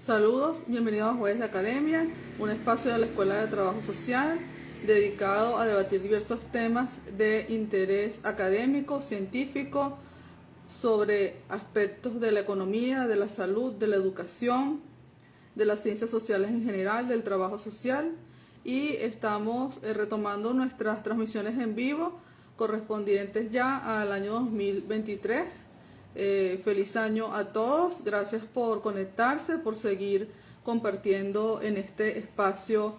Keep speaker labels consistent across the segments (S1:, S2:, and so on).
S1: Saludos, bienvenidos a Jueves de Academia, un espacio de la Escuela de Trabajo Social dedicado a debatir diversos temas de interés académico, científico, sobre aspectos de la economía, de la salud, de la educación, de las ciencias sociales en general, del trabajo social, y estamos retomando nuestras transmisiones en vivo correspondientes ya al año 2023. Feliz año a todos, gracias por conectarse, por seguir compartiendo en este espacio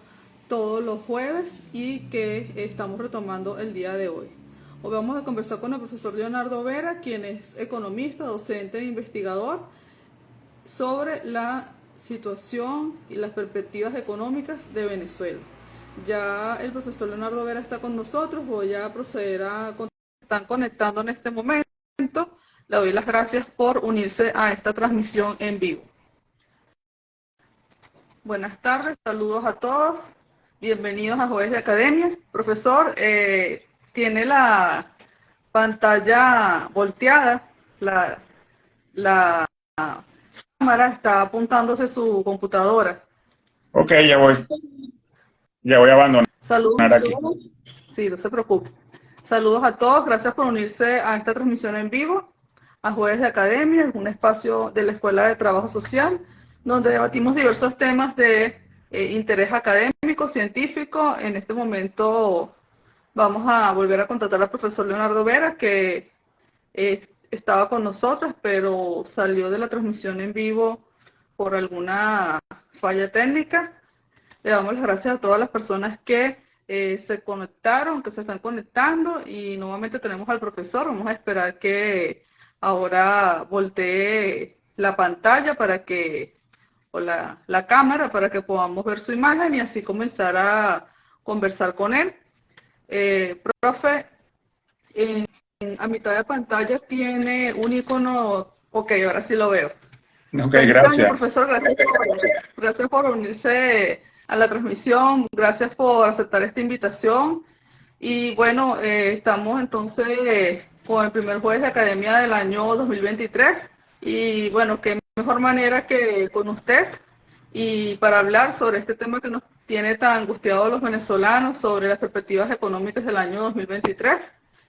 S1: todos los jueves y que estamos retomando el día de hoy. Hoy vamos a conversar con el profesor Leonardo Vera, quien es economista, docente e investigador, sobre la situación y las perspectivas económicas de Venezuela. Ya el profesor Leonardo Vera está con nosotros, voy a proceder a... Están conectando en este momento. Le doy las gracias por unirse a esta transmisión en vivo. Buenas tardes, saludos a todos. Bienvenidos a Jueves de Academia. Profesor, tiene la pantalla volteada, la cámara está apuntándose su computadora.
S2: Ok, ya voy a abandonar
S1: Saludos a
S2: aquí.
S1: todos. Sí, no se preocupe. Saludos a todos, gracias por unirse a esta transmisión en vivo, a Jueves de Academia, un espacio de la Escuela de Trabajo Social, donde debatimos diversos temas de interés académico, científico. En este momento vamos a volver a contratar al profesor Leonardo Vera, que estaba con nosotros, pero salió de la transmisión en vivo por alguna falla técnica. Le damos las gracias a todas las personas que se conectaron, que se están conectando, y nuevamente tenemos al profesor. Vamos a esperar que ahora voltee la pantalla para que, o la cámara, para que podamos ver su imagen y así comenzar a conversar con él. Profe, a mitad de pantalla tiene un icono. Ok, ahora sí lo veo.
S2: Ok,
S1: Feliz
S2: gracias.
S1: año, profesor, gracias por unirse a la transmisión, gracias por aceptar esta invitación. Y bueno, estamos entonces con el primer jueves de academia del año 2023, y bueno, qué mejor manera que con usted y para hablar sobre este tema que nos tiene tan angustiados los venezolanos, sobre las perspectivas económicas del año 2023.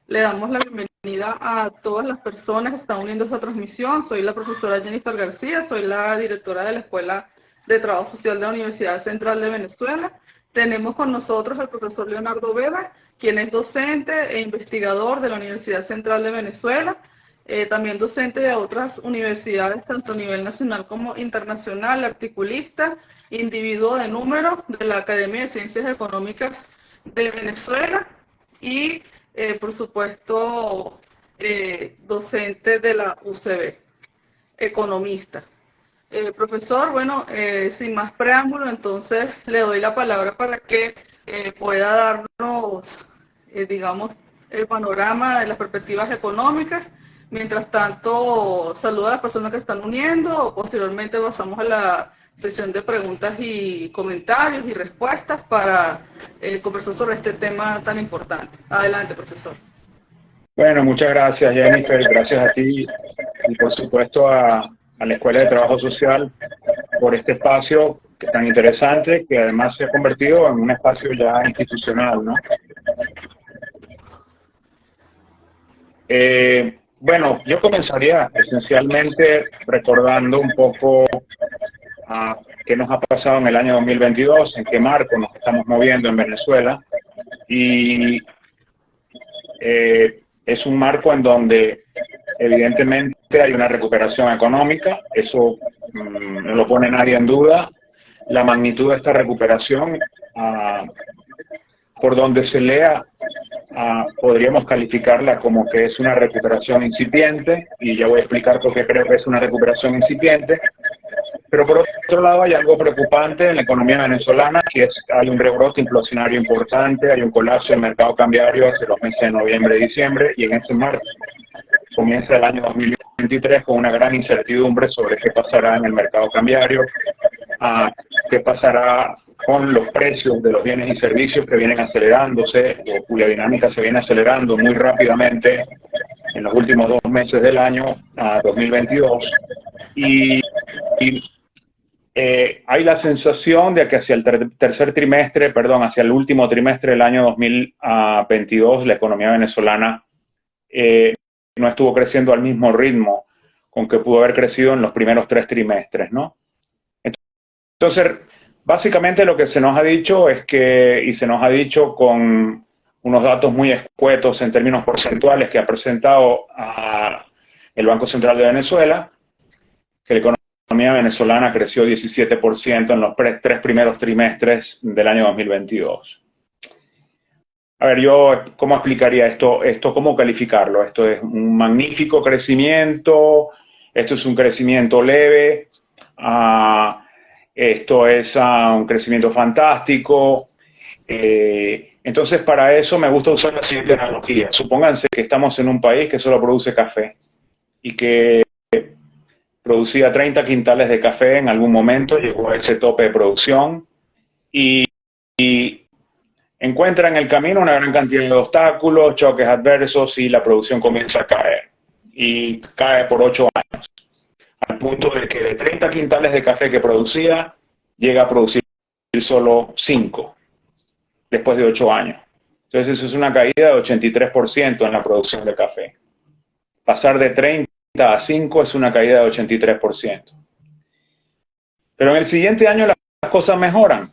S1: Le damos la bienvenida a todas las personas que están uniendo a esta transmisión. Soy la profesora Jennifer García, soy la directora de la Escuela de Trabajo Social de la Universidad Central de Venezuela. Tenemos con nosotros al profesor Leonardo Vera, quien es docente e investigador de la Universidad Central de Venezuela, también docente de otras universidades, tanto a nivel nacional como internacional, articulista, individuo de número de la Academia de Ciencias Económicas de Venezuela y por supuesto, docente de la UCB, economista. Profesor, bueno, sin más preámbulo, entonces le doy la palabra para que pueda darnos, digamos, el panorama de las perspectivas económicas. Mientras tanto, saludo a las personas que están uniendo. Posteriormente pasamos a la sesión de preguntas y comentarios y respuestas para conversar sobre este tema tan importante. Adelante, profesor.
S2: Bueno, muchas gracias, Jennifer. Gracias a ti y por supuesto a la Escuela de Trabajo Social por este espacio que es tan interesante, que además se ha convertido en un espacio ya institucional, ¿no? Bueno, yo comenzaría esencialmente recordando un poco qué nos ha pasado en el año 2022, en qué marco nos estamos moviendo en Venezuela, y es un marco en donde evidentemente hay una recuperación económica. Eso no lo pone nadie en duda. La magnitud de esta recuperación, por donde se lea, podríamos calificarla como que es una recuperación incipiente, y ya voy a explicar por qué creo que es una recuperación incipiente. Pero por otro lado hay algo preocupante en la economía venezolana, que es hay un rebrote inflacionario importante, hay un colapso del mercado cambiario hace los meses de noviembre y diciembre, y en ese marco comienza el año 2023 con una gran incertidumbre sobre qué pasará en el mercado cambiario, qué pasará con los precios de los bienes y servicios que vienen acelerándose, o cuya dinámica se viene acelerando muy rápidamente en los últimos 2 meses del año 2022. Y hay la sensación de que hacia el hacia el último trimestre del año 2022, la economía venezolana no estuvo creciendo al mismo ritmo con que pudo haber crecido en los primeros 3 trimestres, ¿no? Entonces, básicamente lo que se nos ha dicho es que, y se nos ha dicho con unos datos muy escuetos en términos porcentuales que ha presentado el Banco Central de Venezuela, que la economía venezolana creció 17% en los 3 primeros trimestres del año 2022. A ver, yo, ¿cómo explicaría esto? ¿Cómo calificarlo? ¿Esto es un magnífico crecimiento? ¿Esto es un crecimiento leve? ¿Esto es un crecimiento fantástico? Entonces, para eso me gusta usar la siguiente analogía. Supónganse que estamos en un país que solo produce café y que producía 30 quintales de café en algún momento, llegó a ese tope de producción y encuentra en el camino una gran cantidad de obstáculos, choques adversos y la producción comienza a caer. Y cae por 8 años, al punto de que de 30 quintales de café que producía, llega a producir solo 5, después de 8 años. Entonces eso es una caída de 83% en la producción de café. Pasar de 30 a 5 es una caída de 83%. Pero en el siguiente año las cosas mejoran.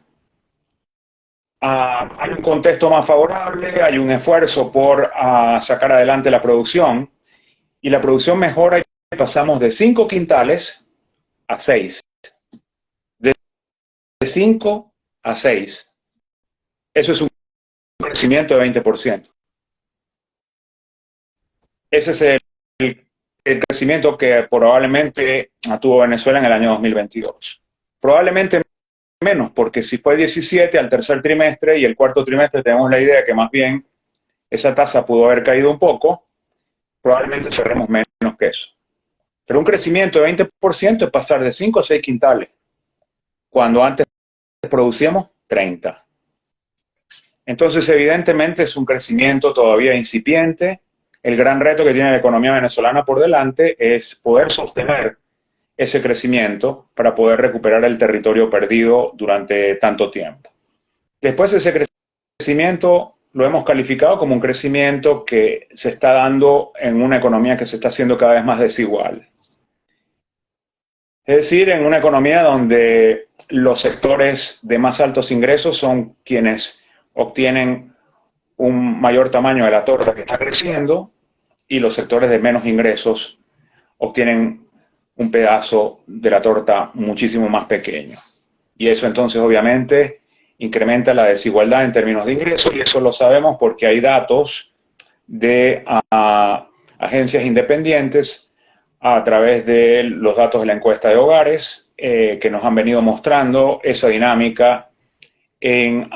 S2: Hay un contexto más favorable, hay un esfuerzo por sacar adelante la producción y la producción mejora y pasamos de 5 quintales a 6. De 5 a 6. Eso es un crecimiento de 20%. Ese es el crecimiento que probablemente tuvo Venezuela en el año 2022. Probablemente menos, porque si fue 17 al tercer trimestre y el cuarto trimestre tenemos la idea de que más bien esa tasa pudo haber caído un poco, probablemente cerremos menos que eso. Pero un crecimiento de 20% es pasar de 5 a 6 quintales, cuando antes producíamos 30. Entonces, evidentemente es un crecimiento todavía incipiente. El gran reto que tiene la economía venezolana por delante es poder sostener ese crecimiento para poder recuperar el territorio perdido durante tanto tiempo. Después, ese crecimiento lo hemos calificado como un crecimiento que se está dando en una economía que se está haciendo cada vez más desigual. Es decir, en una economía donde los sectores de más altos ingresos son quienes obtienen un mayor tamaño de la torta que está creciendo y los sectores de menos ingresos obtienen un pedazo de la torta muchísimo más pequeño. Y eso entonces obviamente incrementa la desigualdad en términos de ingresos y eso lo sabemos porque hay datos de agencias independientes a través de los datos de la encuesta de hogares que nos han venido mostrando esa dinámica en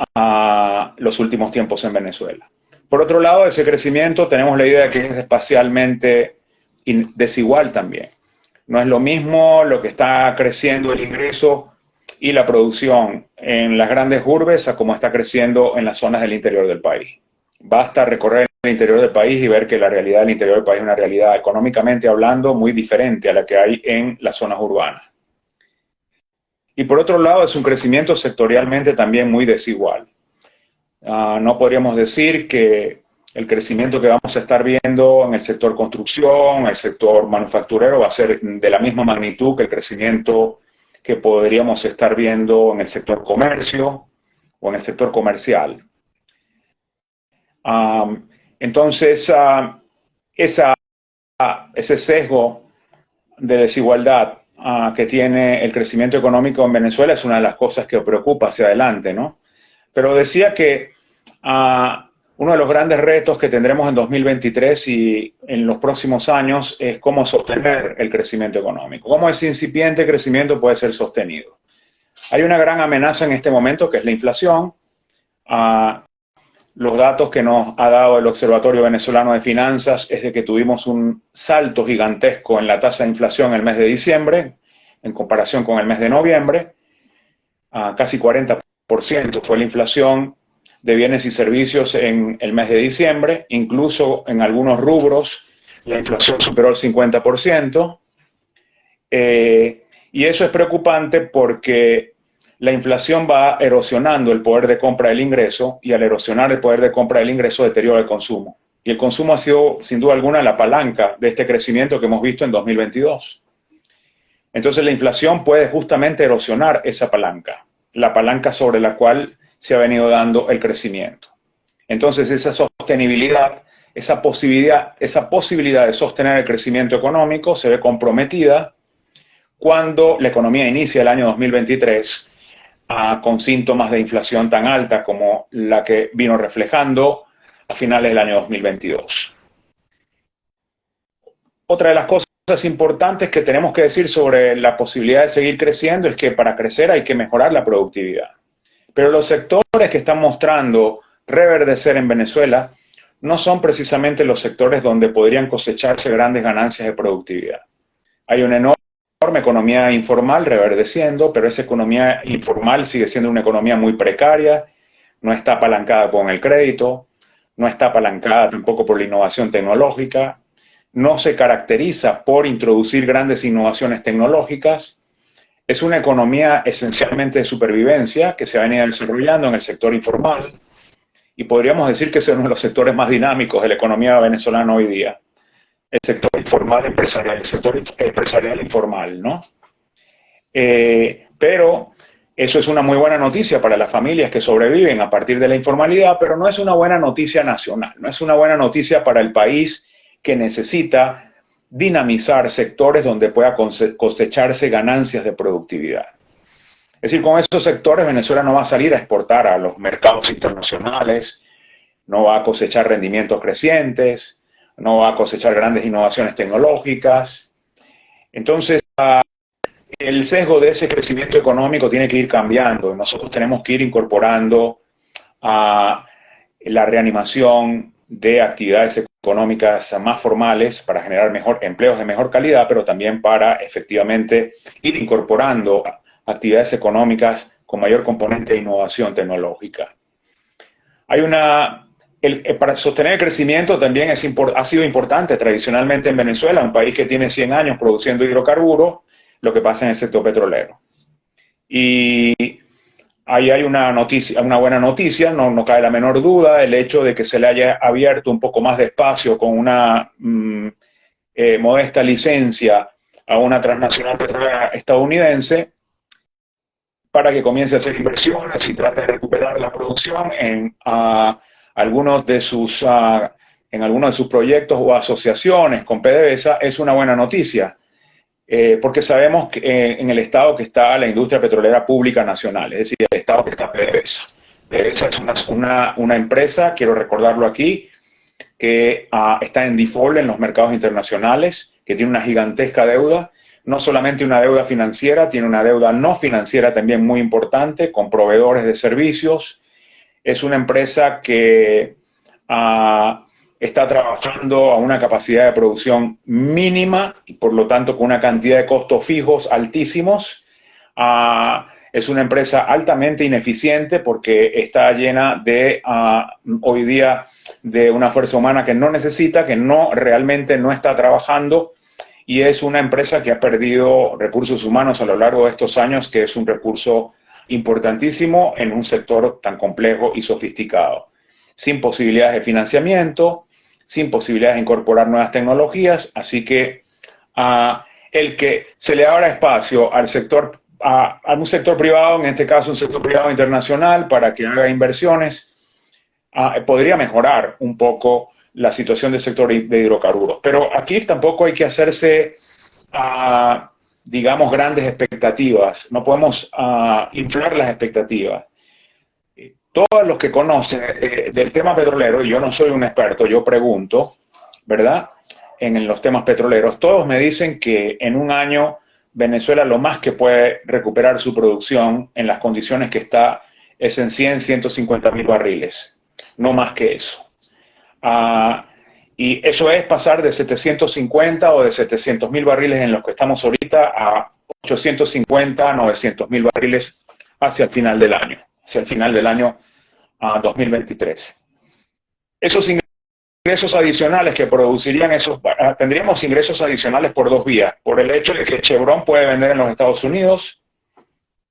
S2: los últimos tiempos en Venezuela. Por otro lado, de ese crecimiento tenemos la idea de que es espacialmente desigual también. No es lo mismo lo que está creciendo el ingreso y la producción en las grandes urbes a como está creciendo en las zonas del interior del país. Basta recorrer el interior del país y ver que la realidad del interior del país es una realidad económicamente hablando muy diferente a la que hay en las zonas urbanas. Y por otro lado es un crecimiento sectorialmente también muy desigual. No podríamos decir que el crecimiento que vamos a estar viendo en el sector construcción, el sector manufacturero, va a ser de la misma magnitud que el crecimiento que podríamos estar viendo en el sector comercio o en el sector comercial. Entonces, ese sesgo de desigualdad que tiene el crecimiento económico en Venezuela es una de las cosas que preocupa hacia adelante, ¿no? Pero decía que uno de los grandes retos que tendremos en 2023 y en los próximos años es cómo sostener el crecimiento económico. Cómo ese incipiente crecimiento puede ser sostenido. Hay una gran amenaza en este momento que es la inflación. Los datos que nos ha dado el Observatorio Venezolano de Finanzas es de que tuvimos un salto gigantesco en la tasa de inflación el mes de diciembre en comparación con el mes de noviembre. Casi 40% fue la inflación de bienes y servicios en el mes de diciembre, incluso en algunos rubros la inflación superó el 50%, y Y eso es preocupante porque la inflación va erosionando el poder de compra del ingreso, y al erosionar el poder de compra del ingreso deteriora el consumo. Y el consumo ha sido, sin duda alguna, la palanca de este crecimiento que hemos visto en 2022. Entonces la inflación puede justamente erosionar esa palanca, la palanca sobre la cual se ha venido dando el crecimiento. Entonces esa sostenibilidad, esa posibilidad de sostener el crecimiento económico se ve comprometida cuando la economía inicia el año 2023 con síntomas de inflación tan alta como la que vino reflejando a finales del año 2022. Otra de las cosas importantes que tenemos que decir sobre la posibilidad de seguir creciendo es que para crecer hay que mejorar la productividad. Pero los sectores que están mostrando reverdecer en Venezuela no son precisamente los sectores donde podrían cosecharse grandes ganancias de productividad. Hay una enorme economía informal reverdeciendo, pero esa economía informal sigue siendo una economía muy precaria, no está apalancada con el crédito, no está apalancada tampoco por la innovación tecnológica, no se caracteriza por introducir grandes innovaciones tecnológicas. Es una economía esencialmente de supervivencia que se ha venido desarrollando en el sector informal, y podríamos decir que es uno de los sectores más dinámicos de la economía venezolana hoy día. El sector informal empresarial, el sector empresarial informal, ¿no? Pero eso es una muy buena noticia para las familias que sobreviven a partir de la informalidad, pero no es una buena noticia nacional, no es una buena noticia para el país que necesita dinamizar sectores donde pueda cosecharse ganancias de productividad. Es decir, con esos sectores Venezuela no va a salir a exportar a los mercados internacionales, no va a cosechar rendimientos crecientes, no va a cosechar grandes innovaciones tecnológicas. Entonces, el sesgo de ese crecimiento económico tiene que ir cambiando. Nosotros tenemos que ir incorporando la reanimación de actividades económicas más formales para generar empleos de mejor calidad, pero también para efectivamente ir incorporando actividades económicas con mayor componente de innovación tecnológica. Para sostener el crecimiento también ha sido importante tradicionalmente en Venezuela, un país que tiene 100 años produciendo hidrocarburos, lo que pasa en el sector petrolero. Y ahí hay una buena noticia, no cabe la menor duda, el hecho de que se le haya abierto un poco más de espacio con una modesta licencia a una transnacional petrolera estadounidense para que comience a hacer inversiones y trate de recuperar la producción en algunos de sus proyectos o asociaciones con PDVSA. Es una buena noticia. Porque sabemos que en el estado que está la industria petrolera pública nacional, es decir, el estado que está PDVSA. PDVSA es una empresa, quiero recordarlo aquí, que está en default en los mercados internacionales, que tiene una gigantesca deuda, no solamente una deuda financiera, tiene una deuda no financiera también muy importante, con proveedores de servicios. Es una empresa que está trabajando a una capacidad de producción mínima y por lo tanto con una cantidad de costos fijos altísimos. Es una empresa altamente ineficiente porque está llena hoy día de una fuerza humana que no necesita, que realmente no está trabajando, y es una empresa que ha perdido recursos humanos a lo largo de estos años, que es un recurso importantísimo en un sector tan complejo y sofisticado, sin posibilidades de financiamiento, sin posibilidades de incorporar nuevas tecnologías. Así que el que se le abra espacio al sector, a un sector privado, en este caso un sector privado internacional, para que haga inversiones, podría mejorar un poco la situación del sector de hidrocarburos. Pero aquí tampoco hay que hacerse, digamos, grandes expectativas. No podemos inflar las expectativas. Todos los que conocen del tema petrolero, y yo no soy un experto, yo pregunto, ¿verdad?, en los temas petroleros, todos me dicen que en un año Venezuela lo más que puede recuperar su producción en las condiciones que está es en 150.000 barriles, no más que eso. Y eso es pasar de 750 o de 700.000 barriles en los que estamos ahorita a 850, 900.000 barriles hacia el final del año. Hacia el final del año 2023. Eso significa ingresos adicionales que producirían tendríamos ingresos adicionales por dos vías, por el hecho de que Chevron puede vender en los Estados Unidos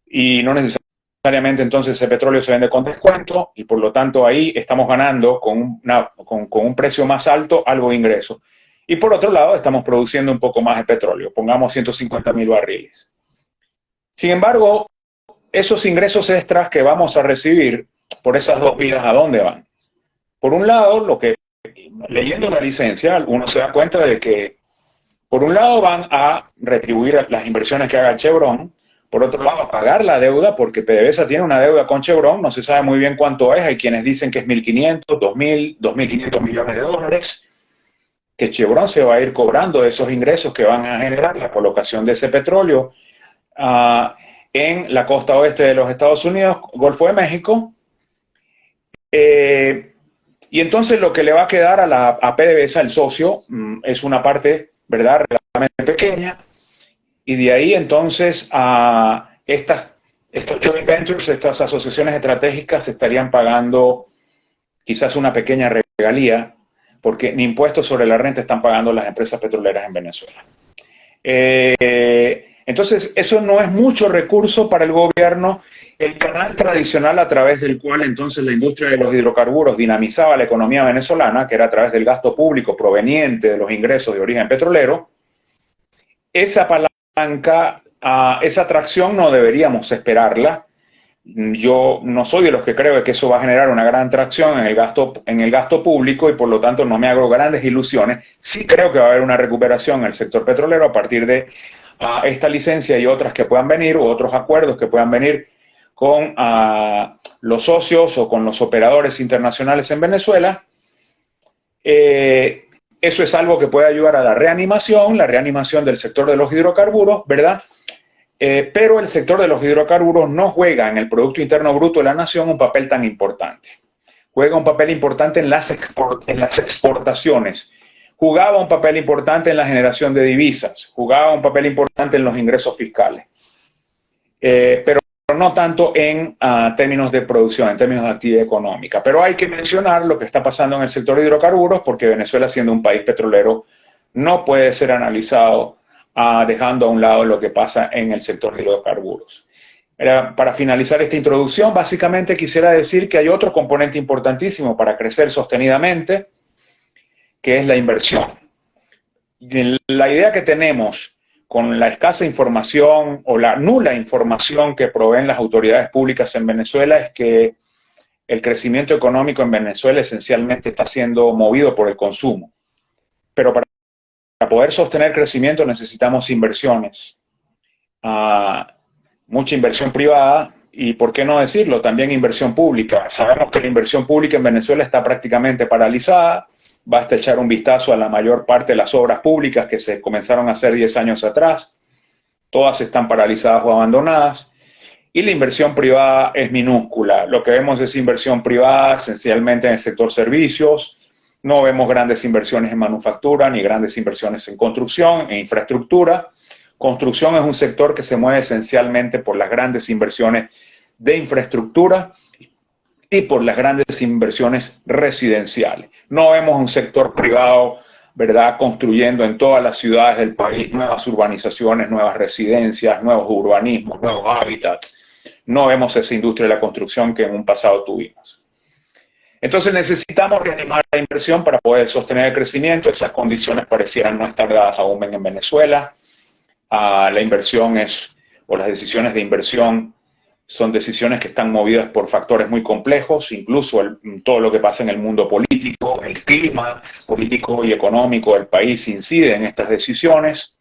S2: y no necesariamente entonces ese petróleo se vende con descuento y por lo tanto ahí estamos ganando con un precio más alto algo de ingreso. Y por otro lado estamos produciendo un poco más de petróleo, pongamos 150.000 barriles. Sin embargo, esos ingresos extras que vamos a recibir por esas dos vías, ¿a dónde van? Por un lado, leyendo la licencia, uno se da cuenta de que, por un lado, van a retribuir las inversiones que haga Chevron, por otro lado, a pagar la deuda, porque PDVSA tiene una deuda con Chevron, no se sabe muy bien cuánto es, hay quienes dicen que es 1.500, 2.000, 2.500 millones de dólares, que Chevron se va a ir cobrando de esos ingresos que van a generar la colocación de ese petróleo en la costa oeste de los Estados Unidos, Golfo de México. Y entonces lo que le va a quedar a PDVSA, el socio, es una parte, ¿verdad?, relativamente pequeña. Y de ahí entonces estos joint ventures, estas asociaciones estratégicas estarían pagando quizás una pequeña regalía, porque ni impuestos sobre la renta están pagando las empresas petroleras en Venezuela. Entonces, eso no es mucho recurso para el gobierno. El canal tradicional a través del cual entonces la industria de los hidrocarburos dinamizaba la economía venezolana, que era a través del gasto público proveniente de los ingresos de origen petrolero, esa palanca, esa atracción no deberíamos esperarla. Yo no soy de los que creo que eso va a generar una gran tracción en el gasto público y por lo tanto no me hago grandes ilusiones. Sí creo que va a haber una recuperación en el sector petrolero a partir de esta licencia y otras que puedan venir, u otros acuerdos que puedan venir con los socios o con los operadores internacionales en Venezuela. Eso es algo que puede ayudar a la reanimación del sector de los hidrocarburos, ¿verdad? Pero el sector de los hidrocarburos no juega en el Producto Interno Bruto de la nación un papel tan importante. Juega un papel importante en las exportaciones. Jugaba un papel importante en la generación de divisas. Jugaba un papel importante en los ingresos fiscales. Pero no tanto en términos de producción, en términos de actividad económica. Pero hay que mencionar lo que está pasando en el sector de hidrocarburos porque Venezuela, siendo un país petrolero, no puede ser analizado dejando a un lado lo que pasa en el sector de hidrocarburos. Para finalizar esta introducción, básicamente quisiera decir que hay otro componente importantísimo para crecer sostenidamente, que es la inversión. La idea que tenemos con la escasa información o la nula información que proveen las autoridades públicas en Venezuela es que el crecimiento económico en Venezuela esencialmente está siendo movido por el consumo. Pero para poder sostener crecimiento necesitamos inversiones, mucha inversión privada y, por qué no decirlo, también inversión pública. Sabemos que la inversión pública en Venezuela está prácticamente paralizada. Basta echar un vistazo a la mayor parte de las obras públicas que se comenzaron a hacer 10 años atrás. Todas están paralizadas o abandonadas. Y la inversión privada es minúscula. Lo que vemos es inversión privada esencialmente en el sector servicios. No vemos grandes inversiones en manufactura ni grandes inversiones en construcción, en infraestructura. Construcción es un sector que se mueve esencialmente por las grandes inversiones de infraestructura y por las grandes inversiones residenciales. No vemos un sector privado, ¿verdad?, construyendo en todas las ciudades del país nuevas urbanizaciones, nuevas residencias, nuevos urbanismos, nuevos hábitats. No vemos esa industria de la construcción que en un pasado tuvimos. Entonces necesitamos reanimar la inversión para poder sostener el crecimiento. Esas condiciones parecieran no estar dadas aún en Venezuela. La inversión o las decisiones de inversión son decisiones que están movidas por factores muy complejos, incluso todo lo que pasa en el mundo político, el clima político y económico del país incide en estas decisiones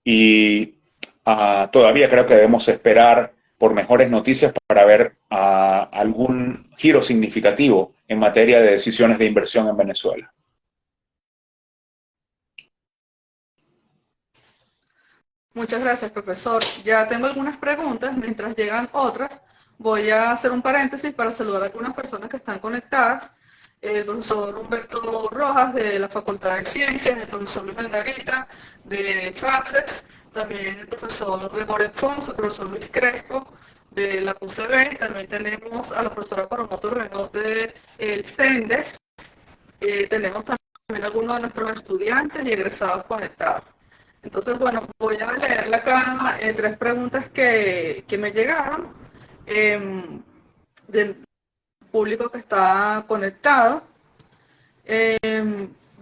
S2: y todavía creo que debemos esperar por mejores noticias para ver algún giro significativo en materia de decisiones de inversión en Venezuela.
S1: Muchas gracias, profesor. Ya tengo algunas preguntas. Mientras llegan otras, voy a hacer un paréntesis para saludar a algunas personas que están conectadas. El profesor Humberto Rojas, de la Facultad de Ciencias, el profesor Luis Margarita, de FACES, también el profesor Gregorio Alfonso, el profesor Luis Crespo, de la UCB. También tenemos a la profesora Coromoto Renaud, de el CENDES. Tenemos también también algunos de nuestros estudiantes y egresados conectados. Entonces, bueno, voy a leerle acá 3 preguntas que me llegaron del público que está conectado.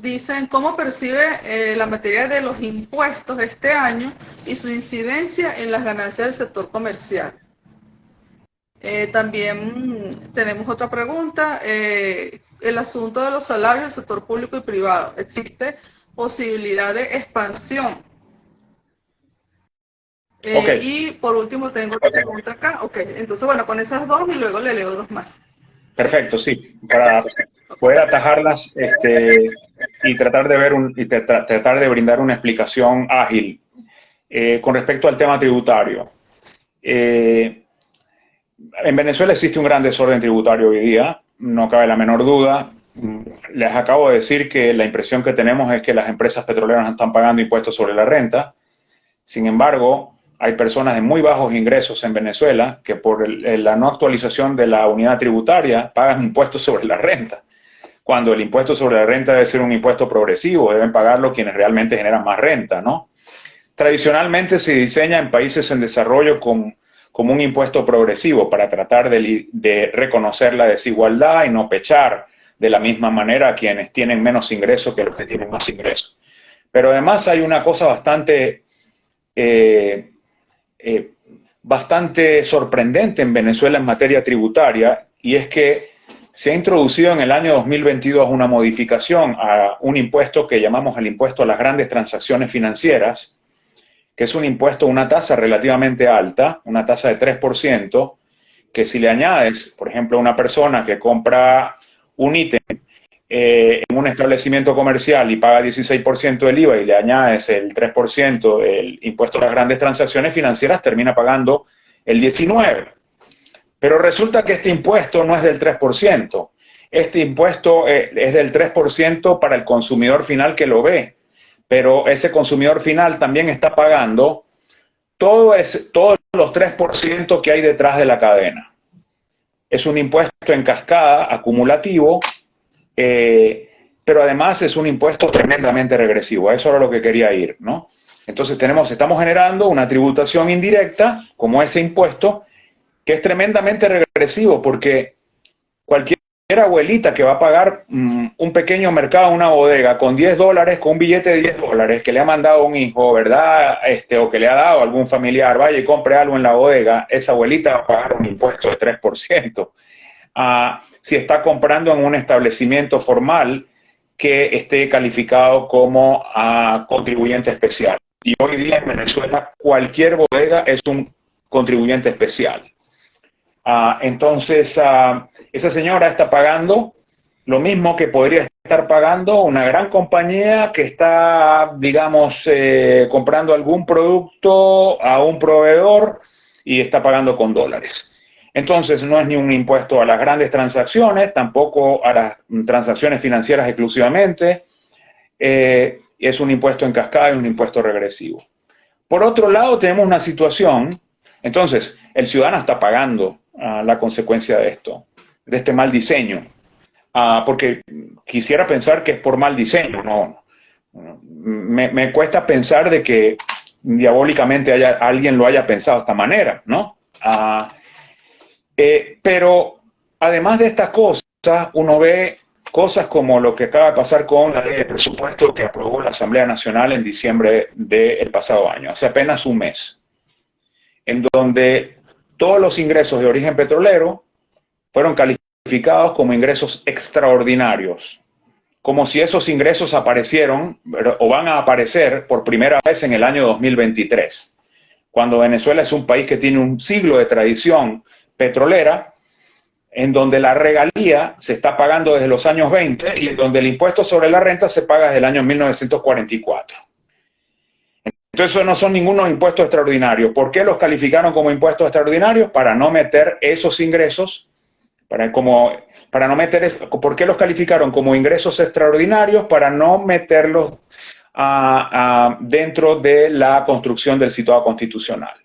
S1: Dicen, ¿cómo percibe la materia de los impuestos este año y su incidencia en las ganancias del sector comercial? También tenemos otra pregunta, el asunto de los salarios del sector público y privado. ¿Existe posibilidad de expansión? Y por último tengo otra pregunta acá. Ok, entonces bueno, con esas 2 y luego le leo 2 más.
S2: Perfecto, sí, para poder atajarlas y tratar de ver tratar de brindar una explicación ágil con respecto al tema tributario. En Venezuela existe un gran desorden tributario hoy día, no cabe la menor duda. Les acabo de decir que la impresión que tenemos es que las empresas petroleras no están pagando impuestos sobre la renta. Sin embargo, hay personas de muy bajos ingresos en Venezuela que por la no actualización de la unidad tributaria pagan impuestos sobre la renta, cuando el impuesto sobre la renta debe ser un impuesto progresivo, deben pagarlo quienes realmente generan más renta, ¿no? Tradicionalmente se diseña en países en desarrollo como un impuesto progresivo para tratar de reconocer la desigualdad y no pechar de la misma manera a quienes tienen menos ingresos que los que tienen más ingresos. Pero además hay una cosa bastante sorprendente en Venezuela en materia tributaria, y es que se ha introducido en el año 2022 una modificación a un impuesto que llamamos el impuesto a las grandes transacciones financieras, que es un impuesto, una tasa relativamente alta, una tasa de 3%, que si le añades, por ejemplo, a una persona que compra un ítem en un establecimiento comercial y paga 16% del IVA y le añades el 3% del impuesto a las grandes transacciones financieras, termina pagando el 19%. Pero resulta que este impuesto no es del 3%. Este impuesto es del 3% para el consumidor final que lo ve. Pero ese consumidor final también está pagando todos los 3% que hay detrás de la cadena. Es un impuesto en cascada, acumulativo, pero además es un impuesto tremendamente regresivo. A eso era lo que quería ir, ¿no? Entonces estamos generando una tributación indirecta, como ese impuesto, que es tremendamente regresivo, porque cualquier abuelita que va a pagar un pequeño mercado, una bodega, con $10, con un billete de $10 que le ha mandado un hijo, ¿verdad? O que le ha dado algún familiar, vaya y compre algo en la bodega, esa abuelita va a pagar un impuesto de 3%. Si está comprando en un establecimiento formal que esté calificado como contribuyente especial. Y hoy día en Venezuela cualquier bodega es un contribuyente especial. Entonces, esa señora está pagando lo mismo que podría estar pagando una gran compañía que está, digamos, comprando algún producto a un proveedor y está pagando con dólares. Entonces, no es ni un impuesto a las grandes transacciones, tampoco a las transacciones financieras exclusivamente. Es un impuesto en cascada y un impuesto regresivo. Por otro lado, tenemos una situación, entonces, el ciudadano está pagando la consecuencia de esto, de este mal diseño, porque quisiera pensar que es por mal diseño, no. Me cuesta pensar de que diabólicamente alguien lo haya pensado de esta manera, ¿no? Pero además de estas cosas, uno ve cosas como lo que acaba de pasar con la ley de presupuesto que aprobó la Asamblea Nacional en diciembre del pasado año, hace apenas un mes, en donde todos los ingresos de origen petrolero fueron calificados como ingresos extraordinarios, como si esos ingresos aparecieron o van a aparecer por primera vez en el año 2023, cuando Venezuela es un país que tiene un siglo de tradición petrolera, en donde la regalía se está pagando desde los años 20 y en donde el impuesto sobre la renta se paga desde el año 1944. Entonces, esos no son ningunos impuestos extraordinarios. ¿Por qué los calificaron como impuestos extraordinarios? Para no meter esos ingresos, ¿por qué los calificaron como ingresos extraordinarios? Para no meterlos dentro de la construcción del situado constitucional.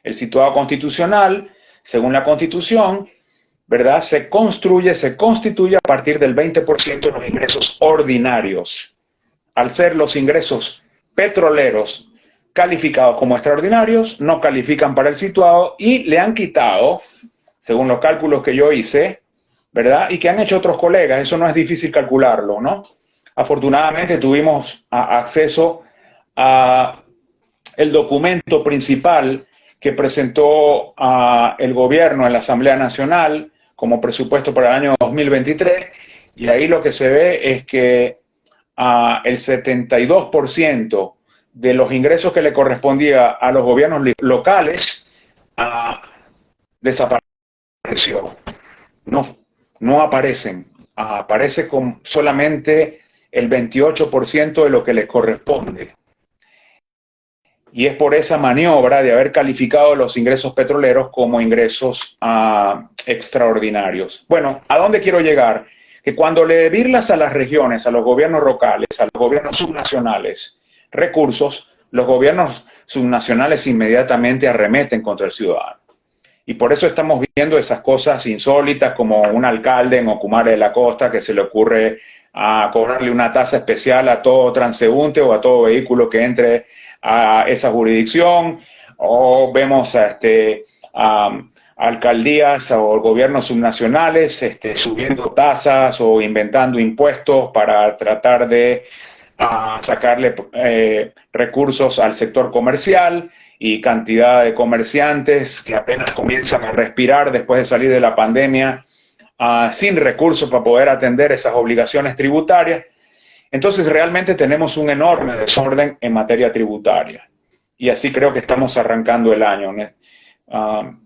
S2: El situado constitucional, según la Constitución, ¿verdad? Se construye, se constituye a partir del 20% de los ingresos ordinarios. Al ser los ingresos petroleros calificados como extraordinarios, no califican para el situado y le han quitado, según los cálculos que yo hice, ¿verdad? Y que han hecho otros colegas, eso no es difícil calcularlo, ¿no? Afortunadamente tuvimos acceso a el documento principal que presentó el gobierno en la Asamblea Nacional como presupuesto para el año 2023, y ahí lo que se ve es que el 72% de los ingresos que le correspondía a los gobiernos locales desapareció. No aparecen. Aparece con solamente el 28% de lo que les corresponde. Y es por esa maniobra de haber calificado los ingresos petroleros como ingresos extraordinarios. Bueno, ¿a dónde quiero llegar? Que cuando le birlas a las regiones, a los gobiernos locales, a los gobiernos subnacionales, recursos, los gobiernos subnacionales inmediatamente arremeten contra el ciudadano. Y por eso estamos viendo esas cosas insólitas como un alcalde en Ocumare de la Costa que se le ocurre cobrarle una tasa especial a todo transeúnte o a todo vehículo que entre a esa jurisdicción, o vemos alcaldías o gobiernos subnacionales subiendo tasas o inventando impuestos para tratar de sacarle recursos al sector comercial, y cantidad de comerciantes que apenas comienzan a respirar después de salir de la pandemia sin recursos para poder atender esas obligaciones tributarias. Entonces realmente tenemos un enorme desorden en materia tributaria, y así creo que estamos arrancando el año.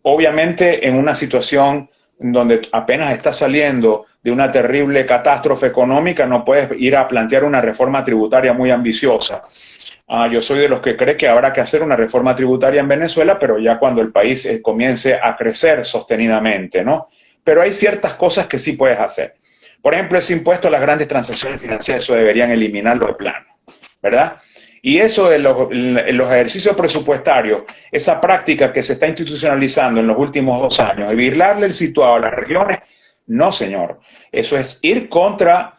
S2: Obviamente en una situación donde apenas está saliendo de una terrible catástrofe económica, no puedes ir a plantear una reforma tributaria muy ambiciosa. Yo soy de los que cree que habrá que hacer una reforma tributaria en Venezuela, pero ya cuando el país comience a crecer sostenidamente, ¿no? Pero hay ciertas cosas que sí puedes hacer. Por ejemplo, ese impuesto a las grandes transacciones financieras, eso deberían eliminarlo de plano, ¿verdad? Y eso de los ejercicios presupuestarios, esa práctica que se está institucionalizando en los últimos 2 años, de birlarle el situado a las regiones, no, señor. Eso es ir contra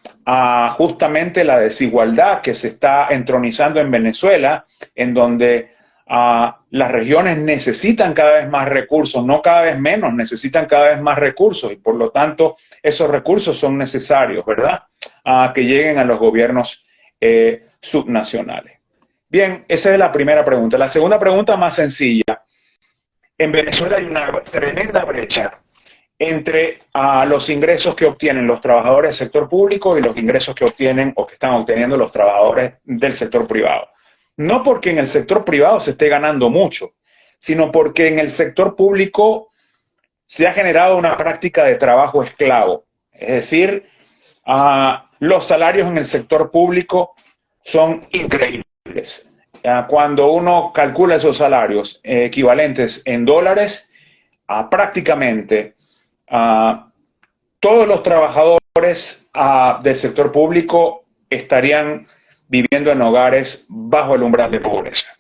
S2: justamente la desigualdad que se está entronizando en Venezuela, en donde las regiones necesitan cada vez más recursos, no cada vez menos, necesitan cada vez más recursos, y por lo tanto esos recursos son necesarios, ¿verdad? Que lleguen a los gobiernos subnacionales. Bien, esa es la primera pregunta. La segunda pregunta, más sencilla. En Venezuela hay una tremenda brecha entre los ingresos que obtienen los trabajadores del sector público y los ingresos que obtienen o que están obteniendo los trabajadores del sector privado. No porque en el sector privado se esté ganando mucho, sino porque en el sector público se ha generado una práctica de trabajo esclavo. Es decir, los salarios en el sector público son increíbles. Cuando uno calcula esos salarios equivalentes en dólares, prácticamente todos los trabajadores del sector público estarían viviendo en hogares bajo el umbral de pobreza.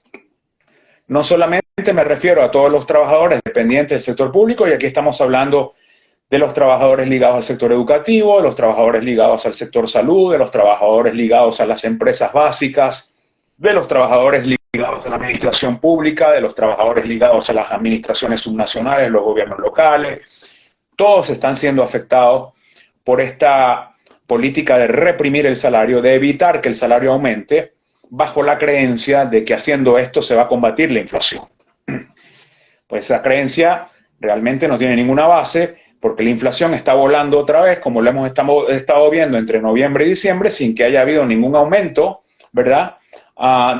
S2: No solamente me refiero a todos los trabajadores dependientes del sector público, y aquí estamos hablando de los trabajadores ligados al sector educativo, de los trabajadores ligados al sector salud, de los trabajadores ligados a las empresas básicas, de los trabajadores ligados a la administración pública, de los trabajadores ligados a las administraciones subnacionales, los gobiernos locales. Todos están siendo afectados por esta política de reprimir el salario, de evitar que el salario aumente, bajo la creencia de que haciendo esto se va a combatir la inflación. Pues esa creencia realmente no tiene ninguna base, porque la inflación está volando otra vez, como lo hemos estado viendo entre noviembre y diciembre, sin que haya habido ningún aumento, ¿verdad?,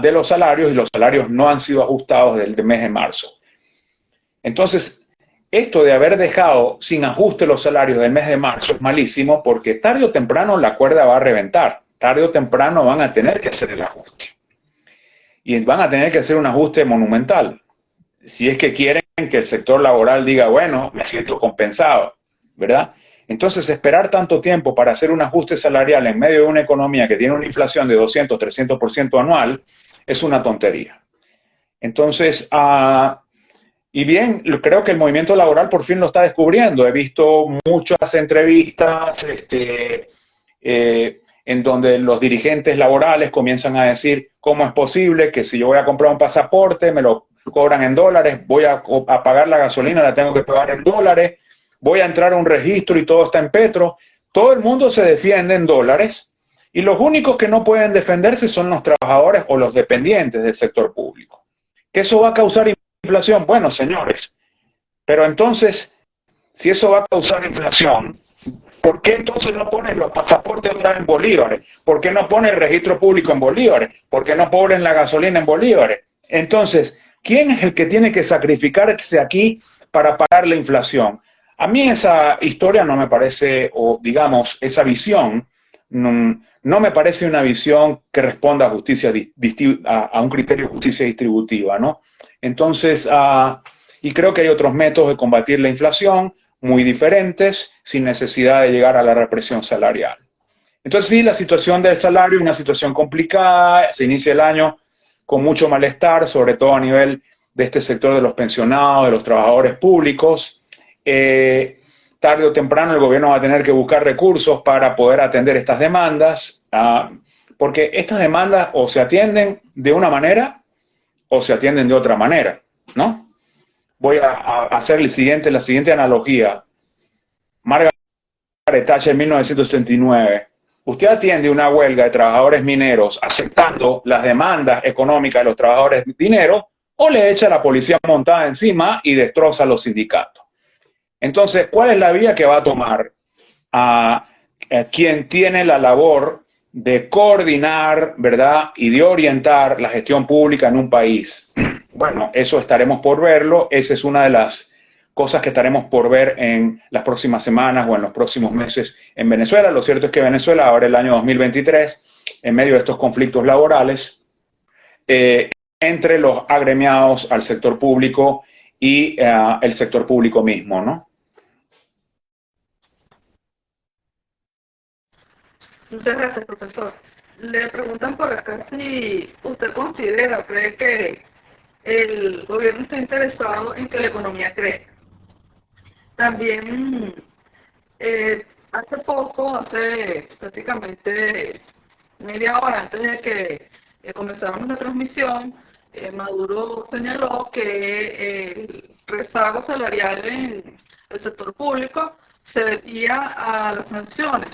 S2: de los salarios, y los salarios no han sido ajustados desde el mes de marzo. Entonces, esto de haber dejado sin ajuste los salarios del mes de marzo es malísimo, porque tarde o temprano la cuerda va a reventar. Tarde o temprano van a tener que hacer el ajuste. Y van a tener que hacer un ajuste monumental. Si es que quieren que el sector laboral diga, bueno, me siento compensado, ¿verdad? Entonces, esperar tanto tiempo para hacer un ajuste salarial en medio de una economía que tiene una inflación de 200, 300% anual, es una tontería. Entonces, Y bien, creo que el movimiento laboral por fin lo está descubriendo. He visto muchas entrevistas en donde los dirigentes laborales comienzan a decir cómo es posible que si yo voy a comprar un pasaporte, me lo cobran en dólares, voy a pagar la gasolina, la tengo que pagar en dólares, voy a entrar a un registro y todo está en petro. Todo el mundo se defiende en dólares y los únicos que no pueden defenderse son los trabajadores o los dependientes del sector público. ¿Que eso va a causar inflación? Bueno, señores, pero entonces, si eso va a causar inflación, ¿por qué entonces no ponen los pasaportes otra vez en bolívares? ¿Por qué no ponen el registro público en bolívares? ¿Por qué no ponen la gasolina en bolívares? Entonces, ¿quién es el que tiene que sacrificarse aquí para parar la inflación? A mí esa historia no me parece, o digamos, esa visión, no me parece una visión que responda a justicia, a un criterio de justicia distributiva, ¿no? Entonces, y creo que hay otros métodos de combatir la inflación muy diferentes, sin necesidad de llegar a la represión salarial. Entonces, sí, la situación del salario es una situación complicada, se inicia el año con mucho malestar, sobre todo a nivel de este sector de los pensionados, de los trabajadores públicos. Tarde o temprano el gobierno va a tener que buscar recursos para poder atender estas demandas, porque estas demandas o se atienden de una manera o se atienden de otra manera, ¿no? Voy a hacer la siguiente analogía. Margaret Thatcher en 1979. Usted atiende una huelga de trabajadores mineros aceptando las demandas económicas de los trabajadores mineros o le echa a la policía montada encima y destroza a los sindicatos. Entonces, ¿cuál es la vía que va a tomar a quien tiene la labor de coordinar, ¿verdad?, y de orientar la gestión pública en un país? Bueno, eso estaremos por verlo. Esa es una de las cosas que estaremos por ver en las próximas semanas o en los próximos meses en Venezuela. Lo cierto es que Venezuela ahora el año 2023, en medio de estos conflictos laborales, entre los agremiados al sector público y el sector público mismo, ¿no?
S1: Muchas gracias, profesor. Le preguntan por acá si usted considera, cree que el gobierno está interesado en que la economía crezca. También, hace poco, hace prácticamente media hora antes de que comenzáramos la transmisión, Maduro señaló que el rezago salarial en el sector público se debía a las sanciones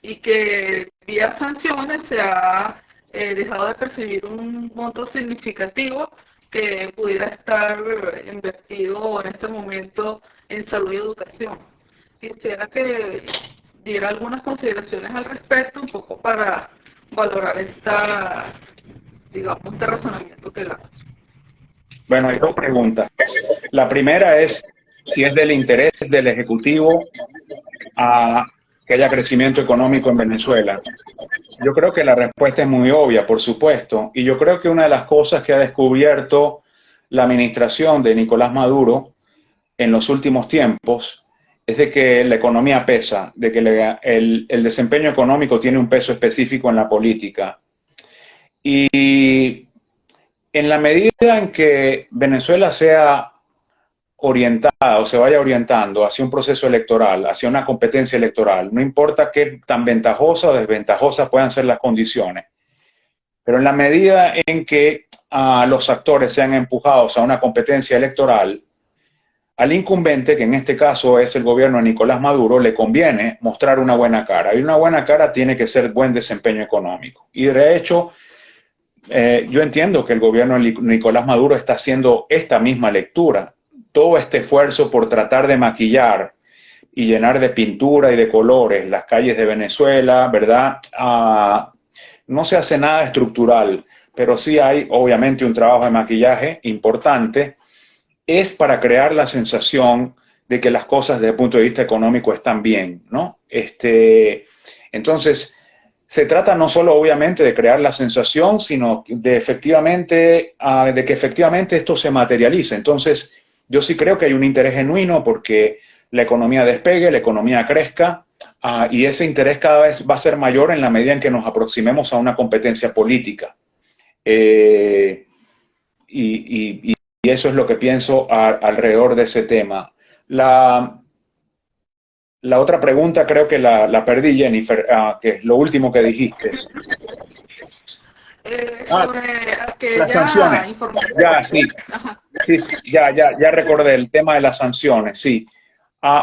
S1: y que vía sanciones se ha dejado de percibir un monto significativo que pudiera estar invertido en este momento en salud y educación. Quisiera que diera algunas consideraciones al respecto, un poco para valorar digamos, este razonamiento que da.
S2: Bueno, hay dos preguntas. La primera es si es del interés del Ejecutivo a que haya crecimiento económico en Venezuela. Yo creo que la respuesta es muy obvia, por supuesto, y yo creo que una de las cosas que ha descubierto la administración de Nicolás Maduro en los últimos tiempos es de que la economía pesa, de que el desempeño económico tiene un peso específico en la política. Y en la medida en que Venezuela sea orientada o se vaya orientando hacia un proceso electoral, hacia una competencia electoral, no importa qué tan ventajosa o desventajosa puedan ser las condiciones, pero en la medida en que los actores sean empujados a una competencia electoral, al incumbente, que en este caso es el gobierno de Nicolás Maduro, le conviene mostrar una buena cara. Y una buena cara tiene que ser buen desempeño económico. Y de hecho, yo entiendo que el gobierno de Nicolás Maduro está haciendo esta misma lectura. Todo este esfuerzo por tratar de maquillar y llenar de pintura y de colores las calles de Venezuela, ¿verdad? No se hace nada estructural, pero sí hay obviamente un trabajo de maquillaje importante. Es para crear la sensación de que las cosas desde el punto de vista económico están bien, ¿no? Entonces, se trata no solo obviamente de crear la sensación, sino de que efectivamente esto se materialice. Entonces, yo sí creo que hay un interés genuino porque la economía despegue, la economía crezca, y ese interés cada vez va a ser mayor en la medida en que nos aproximemos a una competencia política. Y y eso es lo que pienso alrededor de ese tema. La otra pregunta creo que la perdí, Jennifer, que es lo último que dijiste.
S1: Sobre
S2: Las sanciones.
S1: aquella información.
S2: Ya, sí.
S1: Ajá.
S2: Sí, sí, ya recordé el tema de las sanciones, sí.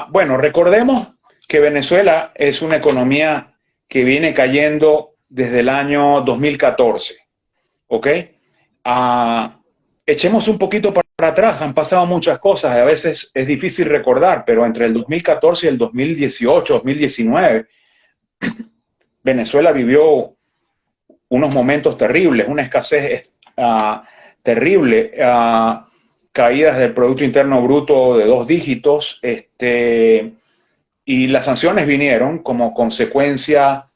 S2: Bueno, recordemos que Venezuela es una economía que viene cayendo desde el año 2014, ¿ok? Echemos un poquito para atrás, han pasado muchas cosas, a veces es difícil recordar, pero entre el 2014 y el 2018, 2019, Venezuela vivió unos momentos terribles, una escasez terrible, caídas del Producto Interno Bruto de 2 dígitos, y las sanciones vinieron como consecuencia,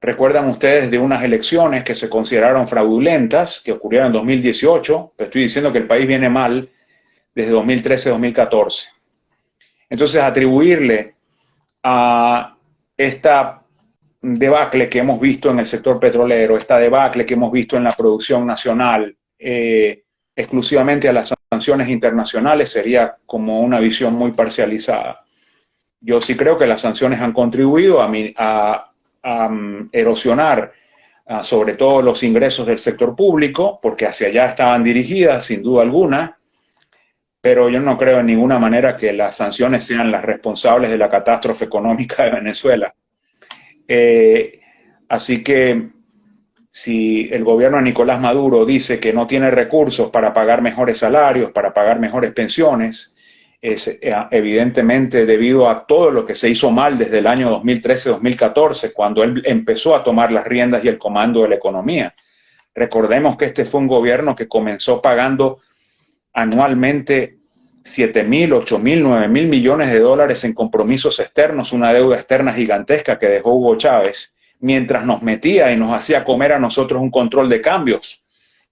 S2: recuerdan ustedes, de unas elecciones que se consideraron fraudulentas, que ocurrieron en 2018, pero estoy diciendo que el país viene mal desde 2013-2014. Entonces, atribuirle a esta debacle que hemos visto en el sector petrolero, esta debacle que hemos visto en la producción nacional, exclusivamente a las sanciones internacionales, sería como una visión muy parcializada. Yo sí creo que las sanciones han contribuido a erosionar sobre todo los ingresos del sector público, porque hacia allá estaban dirigidas, sin duda alguna, pero yo no creo en ninguna manera que las sanciones sean las responsables de la catástrofe económica de Venezuela. Así que si el gobierno de Nicolás Maduro dice que no tiene recursos para pagar mejores salarios, para pagar mejores pensiones, es evidentemente debido a todo lo que se hizo mal desde el año 2013-2014, cuando él empezó a tomar las riendas y el comando de la economía. Recordemos que este fue un gobierno que comenzó pagando anualmente 7.000, 8.000, 9.000 millones de dólares en compromisos externos, una deuda externa gigantesca que dejó Hugo Chávez, mientras nos metía y nos hacía comer a nosotros un control de cambios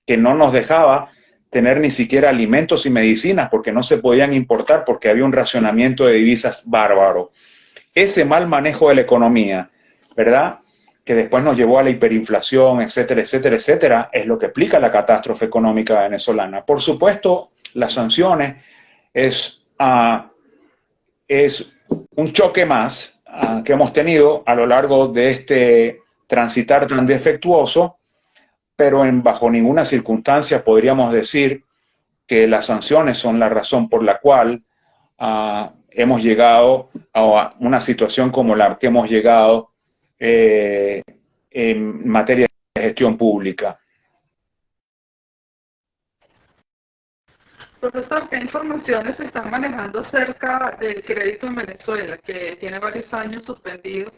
S2: que no nos dejaba tener ni siquiera alimentos y medicinas porque no se podían importar porque había un racionamiento de divisas bárbaro. Ese mal manejo de la economía, ¿verdad?, que después nos llevó a la hiperinflación, etcétera, etcétera, etcétera, es lo que explica la catástrofe económica venezolana. Por supuesto, las sanciones es un choque más que hemos tenido a lo largo de este transitar tan defectuoso, pero bajo ninguna circunstancia podríamos decir que las sanciones son la razón por la cual hemos llegado a una situación como la que hemos llegado en materia de gestión pública.
S1: Profesor, ¿qué informaciones se están manejando acerca del crédito en Venezuela, que tiene varios años suspendido?